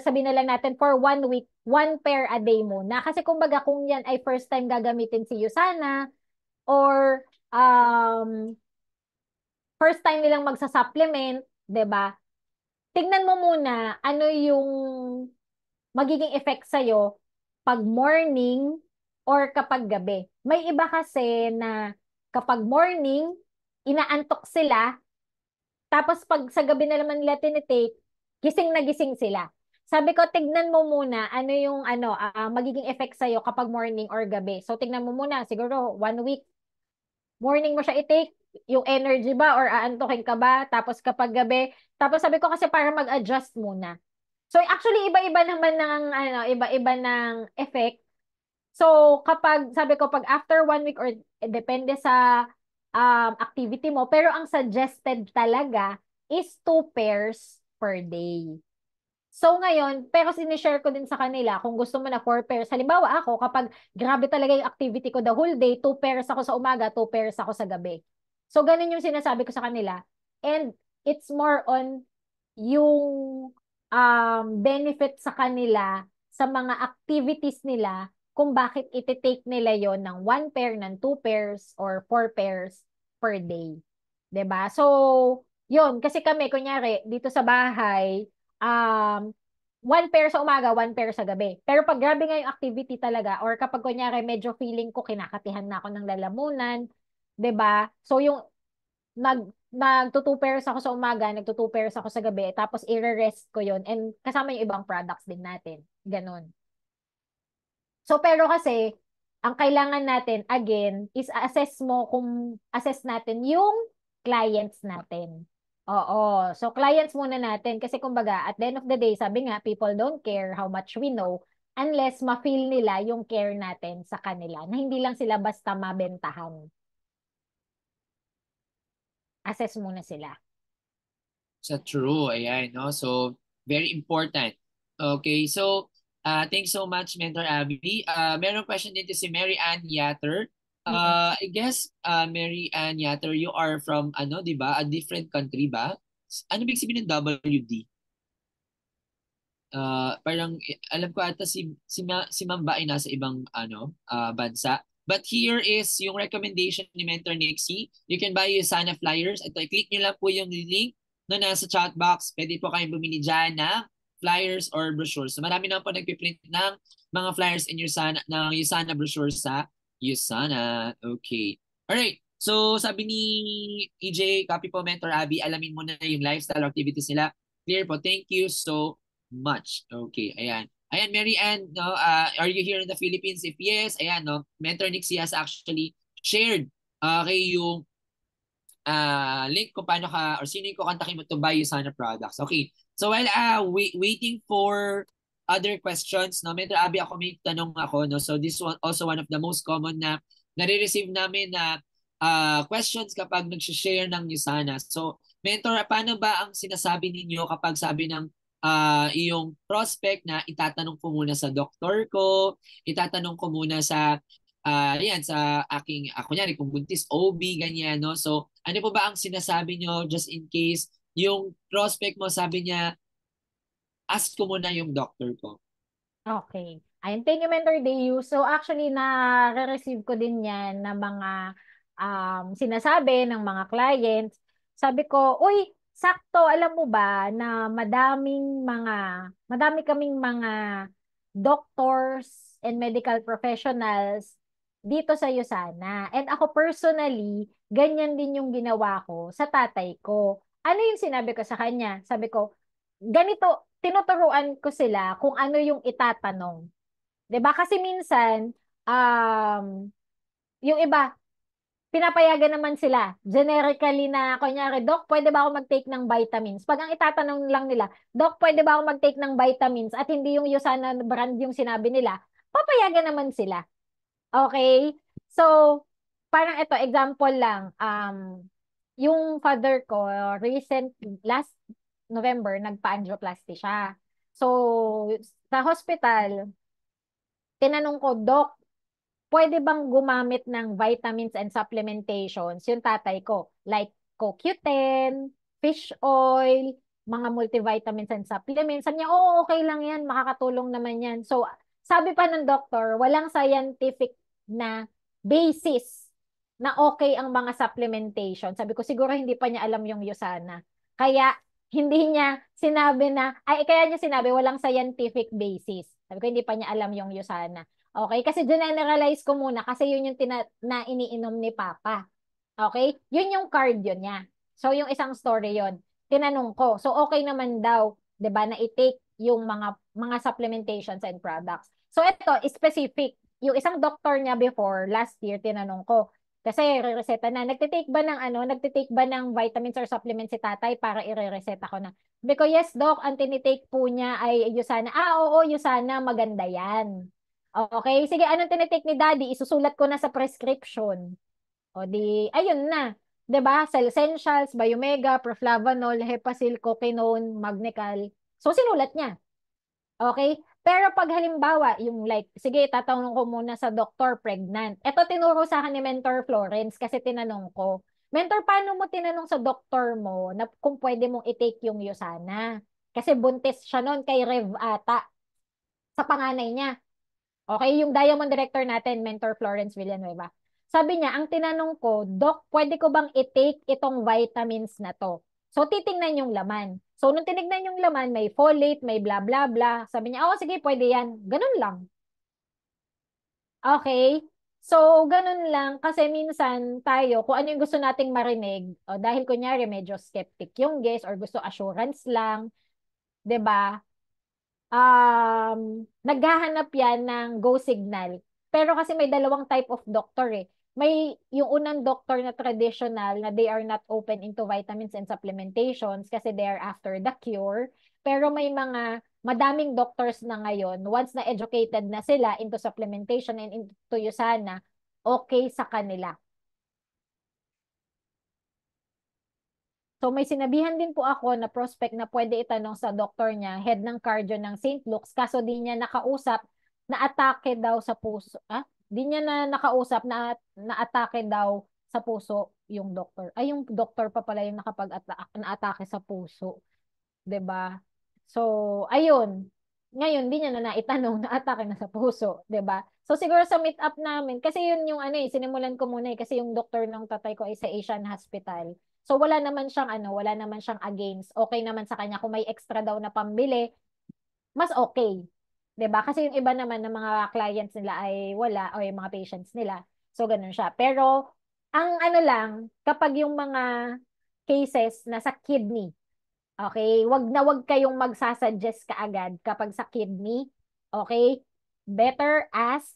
sabihin na lang natin, for 1 week, 1 pair a day muna. Kasi kumbaga, kung yan ay first time gagamitin si Yusana, or first time nilang magsa-supplement, 'di ba? Tignan mo muna ano yung magiging effect sa pag morning or kapag gabi. May iba kasi na kapag morning, inaantok sila, tapos pag sa gabi na naman nila tinitake, gising na gising sila. Sabi ko, tignan mo muna ano yung magiging effect sa kapag morning or gabi. So, tignan mo muna, siguro 1 week, morning mo siya i-take, yung energy ba or aantukin ka ba, tapos kapag gabi, tapos sabi ko kasi para mag-adjust muna. So actually iba-iba ng effect. So kapag sabi ko pag after 1 week or depende sa activity mo, pero ang suggested talaga is 2 pairs per day. So ngayon, pero sinishare ko din sa kanila kung gusto mo na 4 pairs. Halimbawa ako, kapag grabe talaga yung activity ko the whole day, 2 pairs ako sa umaga, 2 pairs ako sa gabi. So ganun yung sinasabi ko sa kanila. And it's more on yung benefit sa kanila sa mga activities nila kung bakit iti-take nila yon ng 1 pair, ng 2 pairs, or 4 pairs per day. 'Di ba? So, yun. Kasi kami, kunyari, dito sa bahay, 1 pair sa umaga, 1 pair sa gabi. Pero pag grabe nga yung activity talaga, or kapag kunyari medyo feeling ko kinakatihan na ako ng lalamunan, 'di ba? So yung nagto 2 pairs ako sa umaga, nagto 2 pairs ako sa gabi, tapos i-rest ko yon, and kasama yung ibang products din natin. Ganon. So, pero kasi, ang kailangan natin, again, is assess natin yung clients natin. Oo. So, clients muna natin. Kasi kumbaga, at the end of the day, sabi nga, people don't care how much we know unless ma-feel nila yung care natin sa kanila. Na hindi lang sila basta mabentahan. Assess muna sila. Sa true, ayan, no? So, very important. Okay, so, thanks so much, Mentor Abby. Meron question dito si Mary Ann Yatter. I guess, Mary Ann Yatter, you are from, ano, di ba? A different country ba? Ano big sabihin ng WD? Parang, alam ko ata si Ma'am Ba ay nasa ibang, ano, bansa. But here is yung recommendation ni Mentor Nixie. You can buy yung Sana Flyers. Ito, i-click nyo lang po yung link na nasa chat box. Pwede po kayong bumili dyan ng flyers or brochures. So marami na po nagpiprint ng mga flyers in Usana, ng Usana brochures sa Usana. Okay. Alright. So sabi ni EJ, copy po Mentor Abby, alamin mo na yung lifestyle activities nila. Clear po. Thank you so much. Okay, ayan. Ayan, Mary Ann, no, are you here in the Philippines? If yes, ayan, no, Mentor Nixie has actually shared kay yung link kung paano ka or sino yung kukontakin mo to buy yung Sana products. Okay. So while waiting for other questions, no, Mentor Abby, ako may tanong ako, no. So this one also one of the most common na nare-receive namin na questions kapag nag-share ng Usana. So, Mentor, paano ba ang sinasabi ninyo kapag sabi ng iyong prospect na itatanong ko muna sa doktor ko, itatanong ko muna sa yan sa aking kunyari kung buntis OB ganyan no. So ano po ba ang sinasabi nyo just in case yung prospect mo sabi niya ask ko muna yung doctor ko. Okay. Ayun, thank you, Mentor Deyu. So, actually, na-receive ko din yan na mga sinasabi ng mga clients. Sabi ko, uy, sakto, alam mo ba na madami kaming mga doctors and medical professionals dito sa Yusana. And ako personally, ganyan din yung ginawa ko sa tatay ko. Ano yung sinabi ko sa kanya? Sabi ko, ganito, tinuturuan ko sila kung ano yung itatanong. 'Di ba? Kasi minsan, yung iba, pinapayagan naman sila. Generically na, kunyari, Doc, pwede ba ako mag-take ng vitamins? Pag ang itatanong lang nila, Doc, pwede ba ako mag-take ng vitamins? At hindi yung Usana brand yung sinabi nila, papayagan naman sila. Okay? So, parang ito, example lang. Yung father ko, last November, nagpa-angioplasty siya. So, sa hospital, tinanong ko, Doc, pwede bang gumamit ng vitamins and supplementations yung tatay ko? Like CoQ10, fish oil, mga multivitamins and supplements. Sabi niya, oo, okay lang yan, makakatulong naman yan. So, sabi pa ng doktor, walang scientific na basis na okay ang mga supplementation. Sabi ko, siguro hindi pa niya alam yung Usana. Kaya, hindi niya sinabi na, kaya niya sinabi, walang scientific basis. Sabi ko, hindi pa niya alam yung Usana. Okay? Kasi generalize ko muna kasi yun yung na iniinom ni Papa. Okay? Yun yung cardio niya. So, yung isang story yun. Tinanong ko. So, okay naman daw, 'di ba, na i-take yung mga supplementations and products. So, ito, specific. Yung isang doctor niya before, last year, tinanong ko. Kasi re-reseta na. Nagtitake ba ng vitamins or supplements si tatay para i-reseta ko na? Because yes, doc, ang tinitake po niya ay Usana. Oo, Usana, maganda yan. Okay, sige, anong tinitake ni daddy? Isusulat ko na sa prescription. O di, ayun na. 'Di ba? Cell Essentials, Biomega, Proflavanol, Hepasil, Coquinone, Magnecal. So, sinulat niya. Okay? Pero pag halimbawa, yung like, sige, tatanong ko muna sa doktor, pregnant. Ito tinuro sa akin ni Mentor Florence kasi tinanong ko, Mentor, paano mo tinanong sa doktor mo na kung pwede mong i-take yung Usana? Kasi buntis siya noon kay Rev ata sa panganay niya. Okay, yung Diamond Director natin, Mentor Florence Villanueva. Sabi niya, ang tinanong ko, Doc, pwede ko bang i-take itong vitamins na to? So, titingnan yung laman. So, nung tinignan yung laman, may folate, may bla bla bla. Sabi niya, oh, sige, pwede yan. Ganun lang. Okay? So, ganun lang. Kasi minsan tayo, kung ano yung gusto nating marinig, dahil kunyari medyo skeptic yung guest or gusto assurance lang, 'di ba? naghahanap yan ng go signal. Pero kasi may dalawang type of doctor eh. May yung unang doctor na traditional na they are not open into vitamins and supplementations kasi they are after the cure. Pero may mga madaming doctors na ngayon, once na educated na sila into supplementation and into USANA, okay sa kanila. So may sinabihan din po ako na prospect na pwede itanong sa doktor niya, head ng cardio ng St. Luke's, kaso di niya nakausap na atake daw sa puso. Di niya na nakausap na atake daw sa puso yung doktor. Ay, yung doktor pa pala yung na-atake sa puso. 'Di ba? So, ayun. Ngayon, di niya na naitanong na atake na sa puso, 'di ba? So, siguro sa meet up namin, kasi yun yung ano sinimulan ko muna kasi yung doktor ng tatay ko ay sa Asian Hospital. So, wala naman siyang against. Okay naman sa kanya kung may extra daw na pambili, mas okay. 'Di ba? Kasi yung iba naman ng mga clients nila ay wala o yung mga patients nila. So, ganun siya. Pero, ang ano lang, kapag yung mga cases na sa kidney, okay? Wag kayong magsasuggest kaagad kapag sa kidney. Okay? Better ask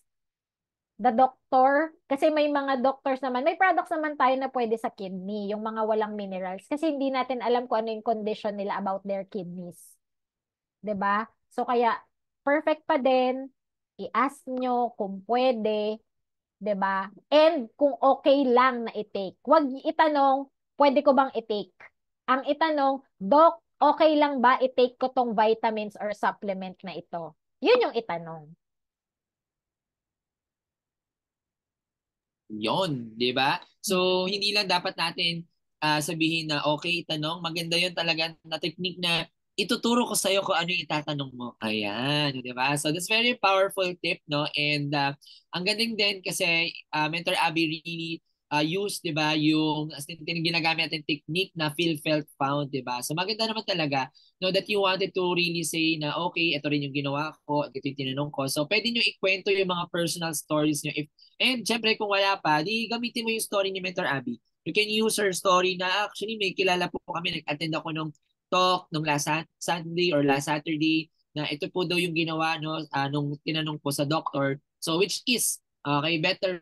the doctor. Kasi may mga doctors naman, may products naman tayo na pwede sa kidney, yung mga walang minerals. Kasi hindi natin alam kung ano yung condition nila about their kidneys. 'Di ba? So kaya, perfect pa din. I-ask nyo kung pwede. 'Di ba? And kung okay lang na i-take. Huwag itanong, pwede ko bang i-take? Ang itanong, Doc, okay lang ba i-take ko tong vitamins or supplement na ito? Yun yung itanong. Yon, 'di ba? So hindi lang dapat natin sabihin na okay itanong, maganda 'yon talaga na technique na ituturo ko sa iyo kung ano yung itatanong mo. Ayan, 'di ba? So that's very powerful tip, no? And ang galing din kasi Mentor Abby really use, 'di ba, yung ginagamit natin technique na feel, felt, found, 'di ba? So maganda naman talaga no that you wanted to really say na okay, ito rin yung ginawa ko, ito yung tinanong ko. So pwede niyo ikwento yung mga personal stories niyo if and syempre kung wala pa, di gamitin mo yung story ni Mentor Abby. You can use her story na actually may kilala po kami, nag-attend ako nung talk nung last Sunday or last Saturday na ito po daw yung ginawa no nung tinanong po sa doctor. So which is okay, better.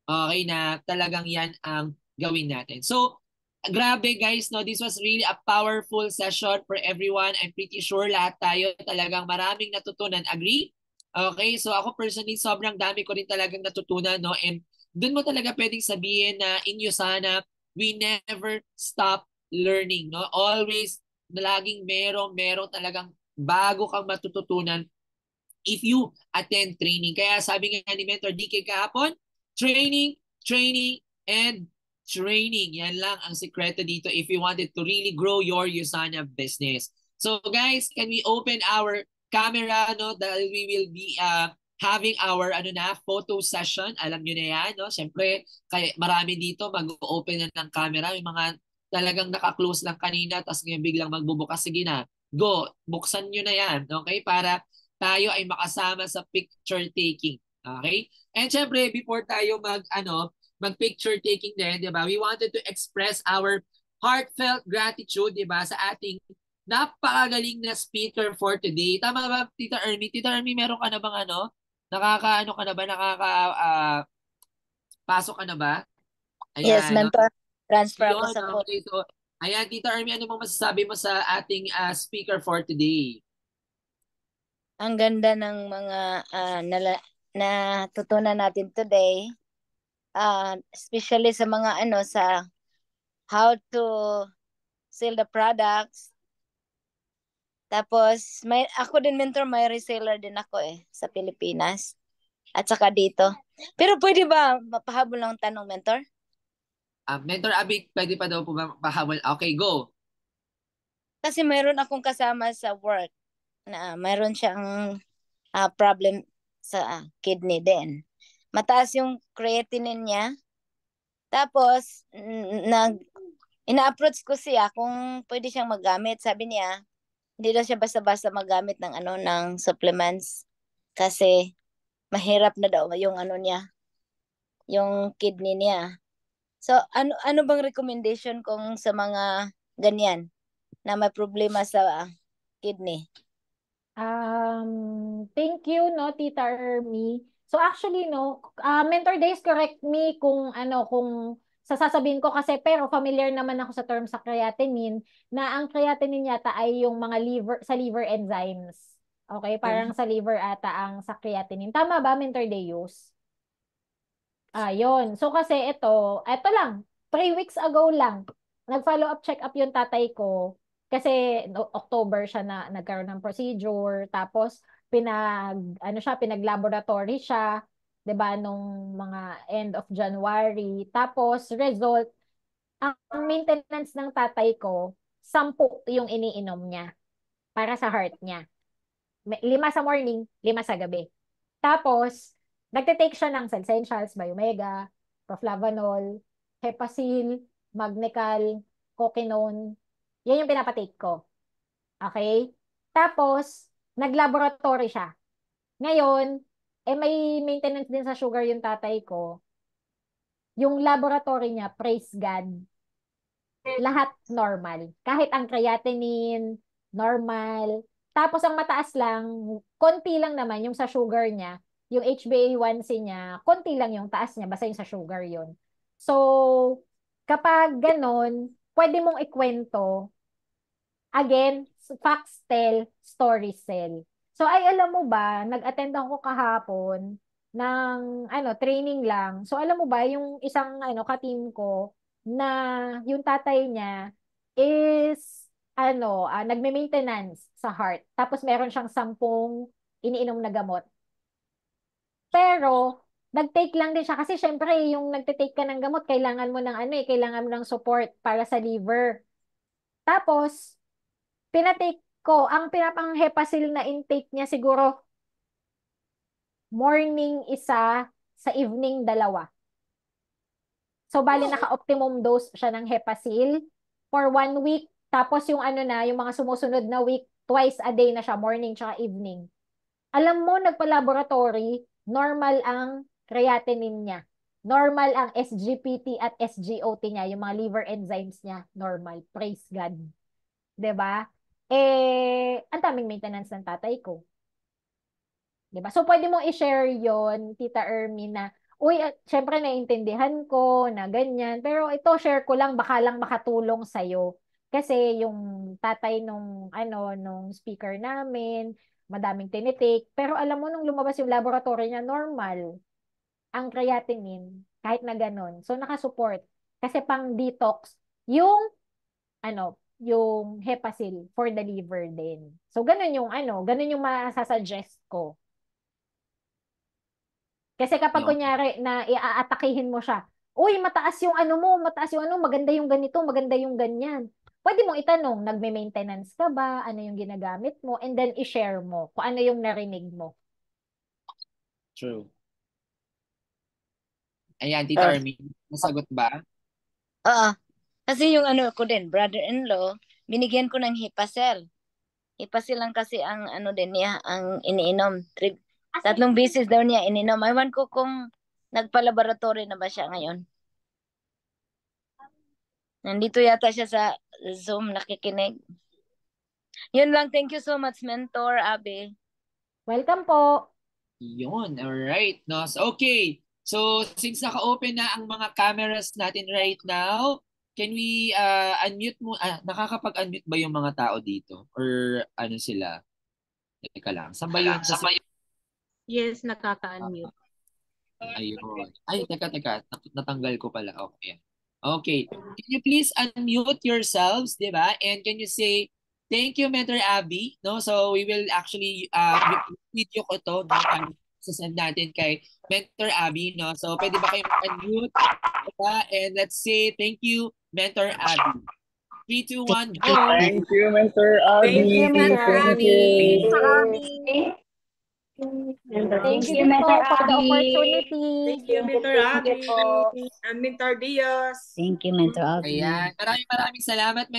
Okay na talagang yan ang gawin natin. So grabe guys, no, this was really a powerful session for everyone. I'm pretty sure lahat tayo talagang maraming natutunan. Agree? Okay, so ako personally, sobrang dami ko rin talagang natutunan, no? And doon mo talaga pwedeng sabihin na in USANA, we never stop learning, no? Always, laging merong talagang bago kang matututunan if you attend training. Kaya sabi nga ni Mentor DK kahapon, training, training, and training. Yan lang ang sekreto dito if you wanted to really grow your USANA business. So guys, can we open our camera, no? Dahil we will be having our photo session. Alam nyo na yan, no? Siyempre, kaya marami dito mag-open na ng camera. Yung mga talagang naka-close lang kanina tapos ngayon biglang magbubukas. Sige na, go, buksan nyo na yan, okay? Para tayo ay makasama sa picture taking. Okay? And syempre, before tayo mag-picture taking din, di ba? We wanted to express our heartfelt gratitude, di ba, sa ating napakagaling na speaker for today. Tama ba, Tita Ermi? Tita Ermi, meron ka na bang nakakaano ka na ba? Pasok ka na ba? Yes, Ayan, no? mentor. Transfer ako Yun, sa call. okay. So, ayan, Tita Ermi, ano bang masasabi mo sa ating speaker for today? Ang ganda ng mga natutunan natin today. Especially sa mga sa how to sell the products. Tapos ako din mentor, may reseller din ako sa Pilipinas at saka dito. Pero pwede ba mapahabol ng tanong, mentor? Mentor Abby, pwede pa daw po ba pahabol? Okay, go. Kasi mayroon akong kasama sa work na mayroon siyang problem sa kidney din. Mataas yung creatinine niya. Tapos ina-approach ko siya kung pwede siyang maggamit. Sabi niya, hindi daw siya basta-basta maggamit ng ng supplements kasi mahirap na daw yung niya, yung kidney niya. So ano bang recommendation kung sa mga ganyan na may problema sa kidney? Thank you, no, Tita Ermi. So actually, no, Mentor Days, correct me kung kung sasasabihin ko kasi, pero familiar naman ako sa term sa creatinine, na ang creatinine yata ay yung mga liver enzymes. Okay, parang sa liver ata ang sa creatinine. Tama ba, Mentor Deus? Yun. So kasi ito lang, 3 weeks ago lang, nag-follow up check up yung tatay ko kasi October siya na nagkaroon ng procedure, tapos pinag-laboratory siya, 'di ba, nung mga end of January. Tapos result, ang maintenance ng tatay ko, 10 yung iniinom niya para sa heart niya. 5 sa morning, 5 sa gabi. Tapos, nagte-take siya ng Essentials, Biomega, Proflavanol, Hepacil, Magnecal, Coquinone. Yan yung pinapatake ko. Okay? Tapos, naglaboratory siya. Ngayon, may maintenance din sa sugar yung tatay ko. Yung laboratory niya, praise God, lahat normal. Kahit ang creatinine, normal. Tapos ang mataas lang, konti lang naman yung sa sugar niya, yung HbA1c niya, konti lang yung taas niya, basta yung sa sugar yun. So, kapag ganon, pwede mong ikwento, again, facts tell, stories sell. So, ay alam mo ba, nag-attend ako kahapon ng training lang. So, alam mo ba, yung isang ka-team ko, na yung tatay niya is nagme-maintenance sa heart. Tapos meron siyang 10 iniinom na gamot. Pero nag-take lang din siya kasi syempre yung nagte-take ka ng gamot, kailangan mo ng kailangan mo ng support para sa liver. Tapos pinatake ko, ang pinapang Hepacil na intake niya siguro morning isa, sa evening 2. So, bali naka-optimum dose siya ng Hepacil for 1 week. Tapos yung yung mga sumusunod na week, twice a day na siya, morning tsaka evening. Alam mo, nagpa-laboratory, normal ang creatinine niya. Normal ang SGPT at SGOT niya, yung mga liver enzymes niya, normal. Praise God. 'Di ba? Ang daming maintenance ng tatay ko. 'Di ba? So, pwede mong i-share yon, Tita Ermi, na uy, syempre naiintindihan ko na ganyan, pero ito share ko lang, baka lang makatulong sa'yo. Kasi yung tatay nung speaker namin, madaming tinitake, pero alam mo nung lumabas yung laboratory niya, normal ang creatinine, kahit na ganun. So nakasupport. Kasi pang detox, yung yung Hepacil for the liver din. So ganun yung ganun yung masasuggest ko. Kasi kapag kunyari na iaatakihin mo siya, uy, mataas yung maganda yung ganito, maganda yung ganyan. Pwede mong itanong, nagme-maintenance ka ba? Ano yung ginagamit mo? And then i-share mo kung ano yung narinig mo. True. Ayan, Tita Ermi, nasagot ba? Oo. Kasi yung ko din, brother-in-law, binigyan ko ng Hepacil. Hepacil lang kasi ang din niya, ang iniinom. 3 beses daw niya ininom. Ewan ko kung nagpa-laboratory na ba siya ngayon. Nandito yata siya sa Zoom nakikinig. Yun lang. Thank you so much, Mentor Abby. Welcome po. Yun, alright. No? So, okay. So, since naka-open na ang mga cameras natin right now, can we unmute mo? Nakakapag-unmute ba yung mga tao dito? Or ano sila? Teka lang. Saan ba yun? Yes, nakaka-unmute. Ayun. Ay, teka. Natanggal ko pala. Okay. Okay. Can you please unmute yourselves, di ba? And can you say, thank you, Mentor Abby. No? So, we will actually, video ko to, no? Sasend natin kay Mentor Abby. No? So, pwede ba kayo unmute? Diba? And let's say, thank you, Mentor Abby. 3, 2, 1, go! Thank you, Mentor Abby. Thank you, Mentor Abby. Thank you Mentor for the opportunity. Thank you, Mentor Abby. And Mentor Diaz. Thank you, Mentor Abby. Ayan. Maraming salamat, Mentor